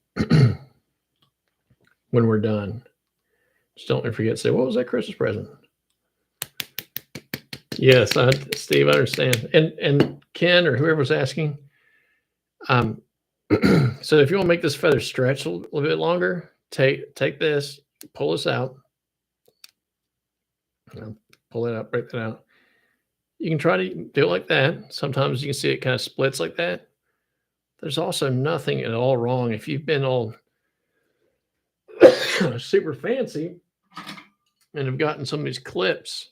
we're done, just don't forget to say, what was that Christmas present? Yes, Steve, I understand. And Ken or whoever was asking. So if you want to make this feather stretch a little bit longer, take this, pull this out. Pull it out, break that out. You can try to do it like that. Sometimes you can see it kind of splits like that. There's also nothing at all wrong if you've been all super fancy and have gotten some of these clips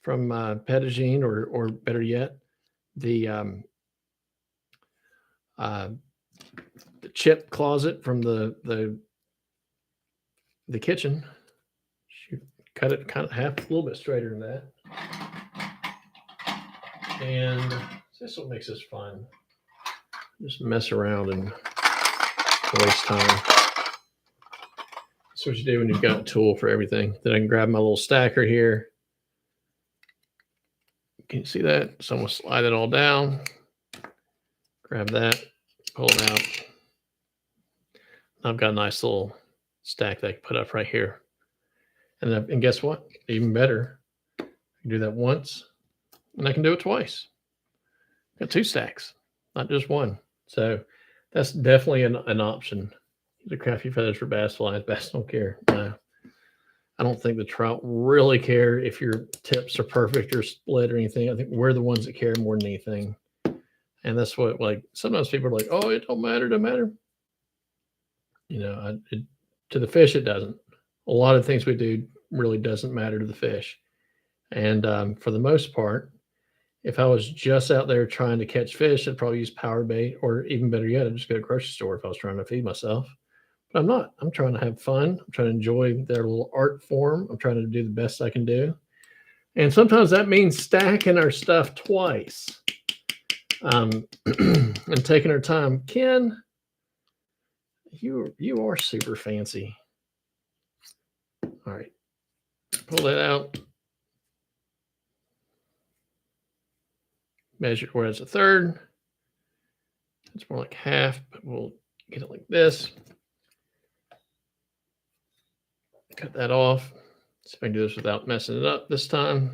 from Pedagine or better yet, the chip closet from the kitchen. Cut it kind of half, a little bit straighter than that. And this is what makes this fun. Just mess around and waste time. That's what you do when you've got a tool for everything. Then I can grab my little stacker here. Can you see that? So I'm going to slide it all down. Grab that, pull it out. I've got a nice little stack that I can put up right here. And guess what? Even better, I can do that once, and I can do it twice. Got 2 stacks, not just one. So that's definitely an option. The crafty feathers for bass flies. Bass don't care. No. I don't think the trout really care if your tips are perfect or split or anything. I think we're the ones that care more than anything. And that's what, like, sometimes people are like, oh, it don't matter. You know, to the fish, it doesn't. A lot of things we do really doesn't matter to the fish. And for the most part, if I was just out there trying to catch fish, I'd probably use power bait, or even better yet, I'd just go to the grocery store if I was trying to feed myself. But I'm not. I'm trying to have fun. I'm trying to enjoy their little art form. I'm trying to do the best I can do. And sometimes that means stacking our stuff twice and taking our time. Ken, you are super fancy. All right. Pull that out. Measure where it's a third. It's more like half, but we'll get it like this. Cut that off. See if I can do this without messing it up this time.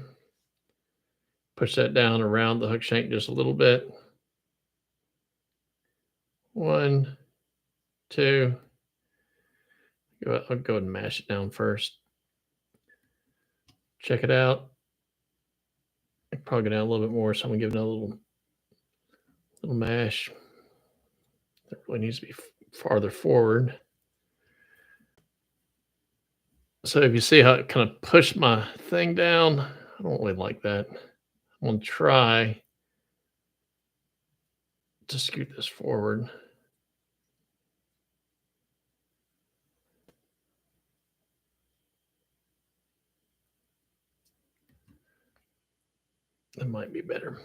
Push that down around the hook shank just a little bit. 1, 2. I'll go ahead and mash it down first. Check it out. I'll probably go down a little bit more, so I'm gonna give it a little mash. That really needs to be farther forward. So if you see how it kind of pushed my thing down, I don't really like that. I'm gonna try to scoot this forward. That might be better.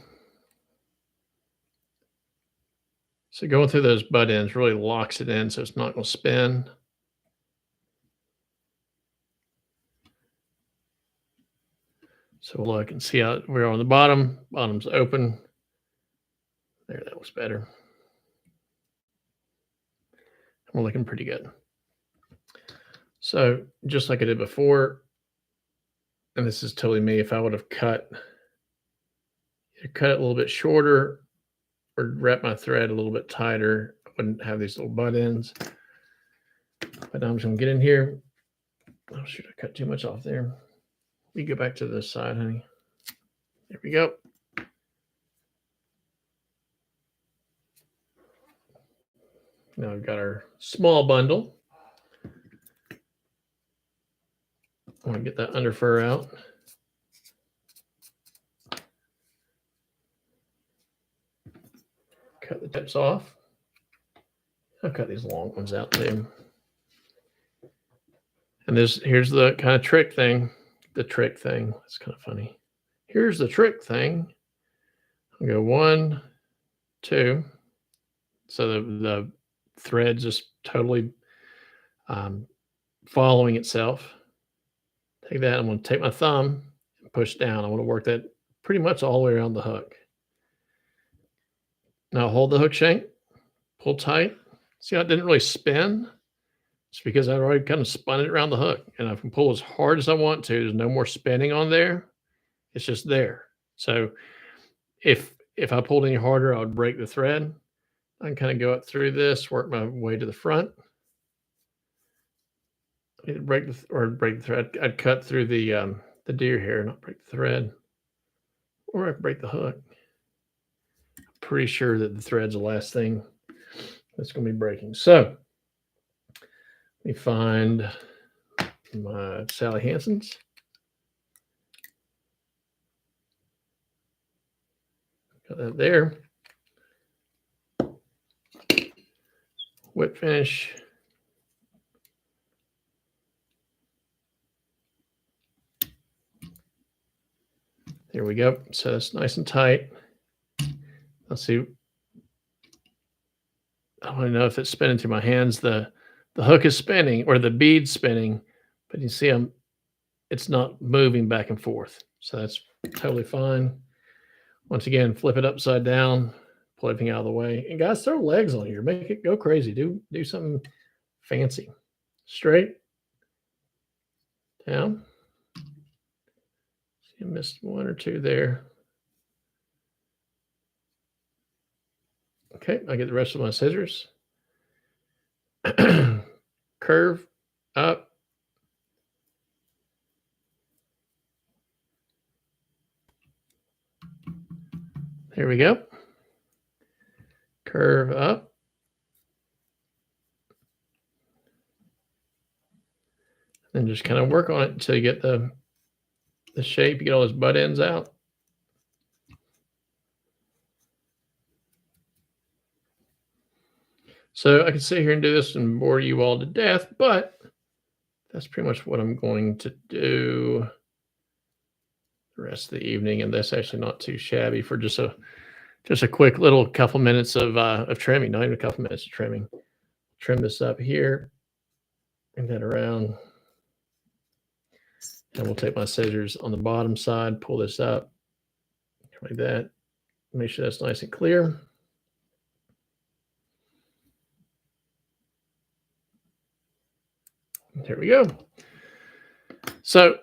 So going through those butt ends really locks it in, so it's not going to spin. So look and see how we're on the bottom. Bottom's open. There, that was better. We're looking pretty good. So just like I did before, and this is totally me, if I would have cut it a little bit shorter or wrap my thread a little bit tighter, I wouldn't have these little butt ends. But now I'm just going to get in here. Oh, shoot, I cut too much off there. We go back to this side, honey. There we go. Now we've got our small bundle. I want to get that under fur out. Cut the tips off. I'll cut these long ones out too. And here's the kind of trick thing. The trick thing. It's kind of funny. Here's the trick thing. I'll go 1, 2. So the thread just totally following itself. Take that. I'm going to take my thumb and push down. I want to work that pretty much all the way around the hook. Now hold the hook shank, pull tight. See how it didn't really spin? It's because I already kind of spun it around the hook, and I can pull as hard as I want to. There's no more spinning on there. It's just there. So if I pulled any harder, I would break the thread. I can kind of go up through this, work my way to the front. Break the thread. I'd cut through the deer hair, not break the thread, or I could break the hook. I'm pretty sure that the thread's the last thing that's going to be breaking. So let me find my Sally Hansen's. Got that there. Whip finish. There we go. So that's nice and tight. Let's see. I don't know if it's spinning through my hands. The hook is spinning, or the bead's spinning, but you see it's not moving back and forth. So that's totally fine. Once again, flip it upside down, pull everything out of the way. And guys, throw legs on here. Make it go crazy. Do something fancy. Straight. Down. See, I missed 1 or 2 there. Okay, I get the rest of my scissors. Curve up. Here we go. Curve up. And just kind of work on it until you get the shape, you get all those butt ends out. So I can sit here and do this and bore you all to death, but that's pretty much what I'm going to do the rest of the evening. And that's actually not too shabby for just a quick little couple minutes of trimming, not even a couple minutes of trimming. Trim this up here, bring that around. And we'll take my scissors on the bottom side, pull this up like that. Make sure that's nice and clear. There we go. So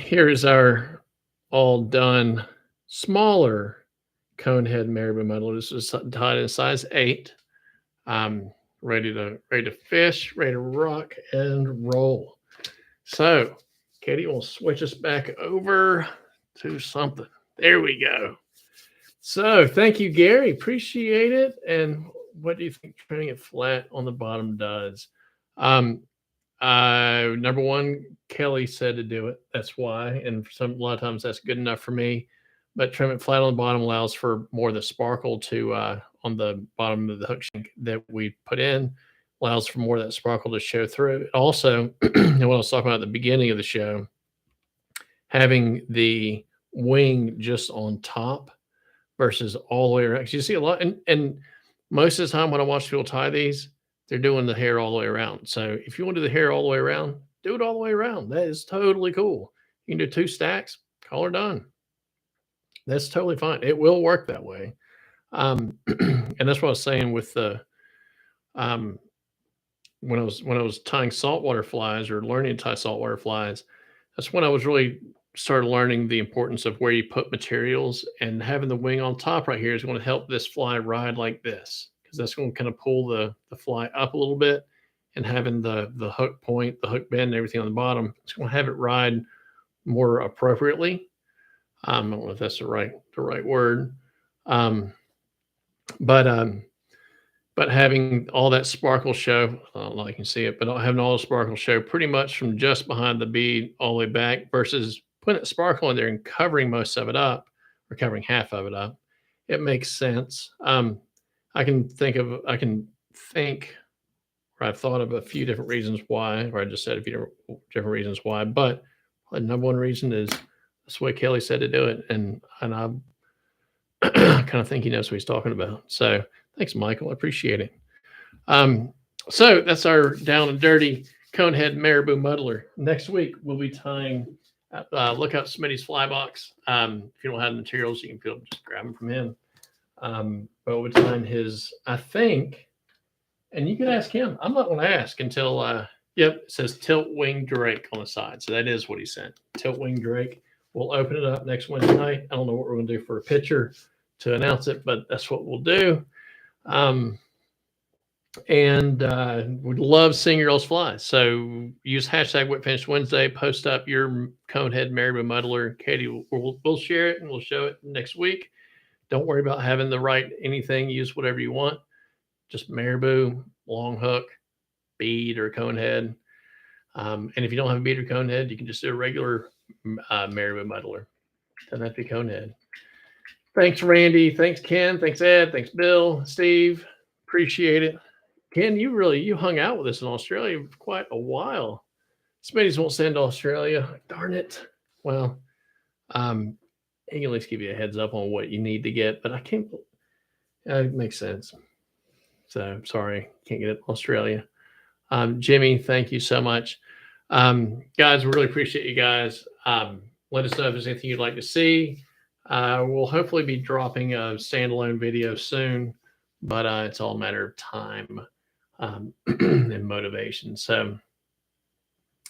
here is our all done smaller Conehead Marabou Muddler. This is tied in size 8. Ready to fish, ready to rock and roll. So Katie will switch us back over to something. There we go. So thank you, Gary. Appreciate it. And what do you think trimming it flat on the bottom does? Number one, Kelly said to do it. That's why. And a lot of times that's good enough for me. But trim it flat on the bottom allows for more of the sparkle to on the bottom of the hook shank that we put in, allows for more of that sparkle to show through. Also, and what I was talking about at the beginning of the show, having the wing just on top versus all the way around. 'Cause you see a lot, and most of the time when I watch people tie these, they're doing the hair all the way around. So if you want to do the hair all the way around, do it all the way around. That is totally cool. You can do 2 stacks, call her done. That's totally fine. It will work that way. And that's what I was saying with the when I was tying saltwater flies or learning to tie saltwater flies. That's when I was really started learning the importance of where you put materials, and having the wing on top right here is going to help this fly ride like this, because that's going to kind of pull the fly up a little bit, and having the hook point, the hook bend, and everything on the bottom, it's going to have it ride more appropriately. I don't know if that's the right word. But having all that sparkle show, I don't know if you can see it, but having all the sparkle show pretty much from just behind the bead all the way back versus putting sparkle in there and covering most of it up, or covering half of it up, it makes sense. I can think, or I've thought of a few different reasons why, or I just said a few different reasons why, but the number one reason is that's the way Kelly said to do it. And I kind of think he knows what he's talking about. So thanks, Michael. I appreciate it. So that's our down and dirty Conehead Marabou Muddler. Next week, we'll be tying, look up Smitty's fly box. If you don't have the materials, you can just grab them from him. But we'll be tying his, I think, and you can ask him. I'm not going to ask until, yep, it says Tilt Wing Drake on the side. So that is what he sent, Tilt Wing Drake. We'll open it up next Wednesday night. I don't know what we're going to do for a picture to announce it, but that's what we'll do. Would love seeing your all's flies. So use hashtag Whitfinish Wednesday, post up your Conehead Marabou Muddler. Katie we'll share it and we'll show it next week. Don't worry about having the right anything. Use whatever you want. Just Marabou, long hook, bead, or Conehead. And if you don't have a bead or Conehead, you can just do a regular Marabou Muddler. Doesn't have to be Conehead. Thanks, Randy. Thanks, Ken. Thanks, Ed. Thanks, Bill, Steve. Appreciate it. Ken, you hung out with us in Australia for quite a while. Smitty's won't send to Australia. Darn it. Well, he can at least give you a heads up on what you need to get, but I can't. It makes sense. So sorry, can't get it in Australia. Jimmy, thank you so much. Guys, we really appreciate you guys. Let us know if there's anything you'd like to see. We'll hopefully be dropping a standalone video soon, but it's all a matter of time and motivation. So,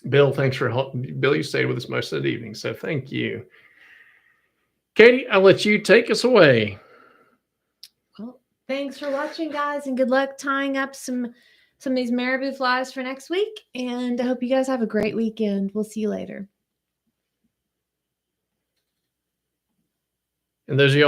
Bill, thanks for helping. Bill, you stayed with us most of the evening, so thank you. Katie, I'll let you take us away. Well, Thanks for watching, guys, and good luck tying up some of these Marabou flies for next week. And I hope you guys have a great weekend. We'll see you later. And those of y'all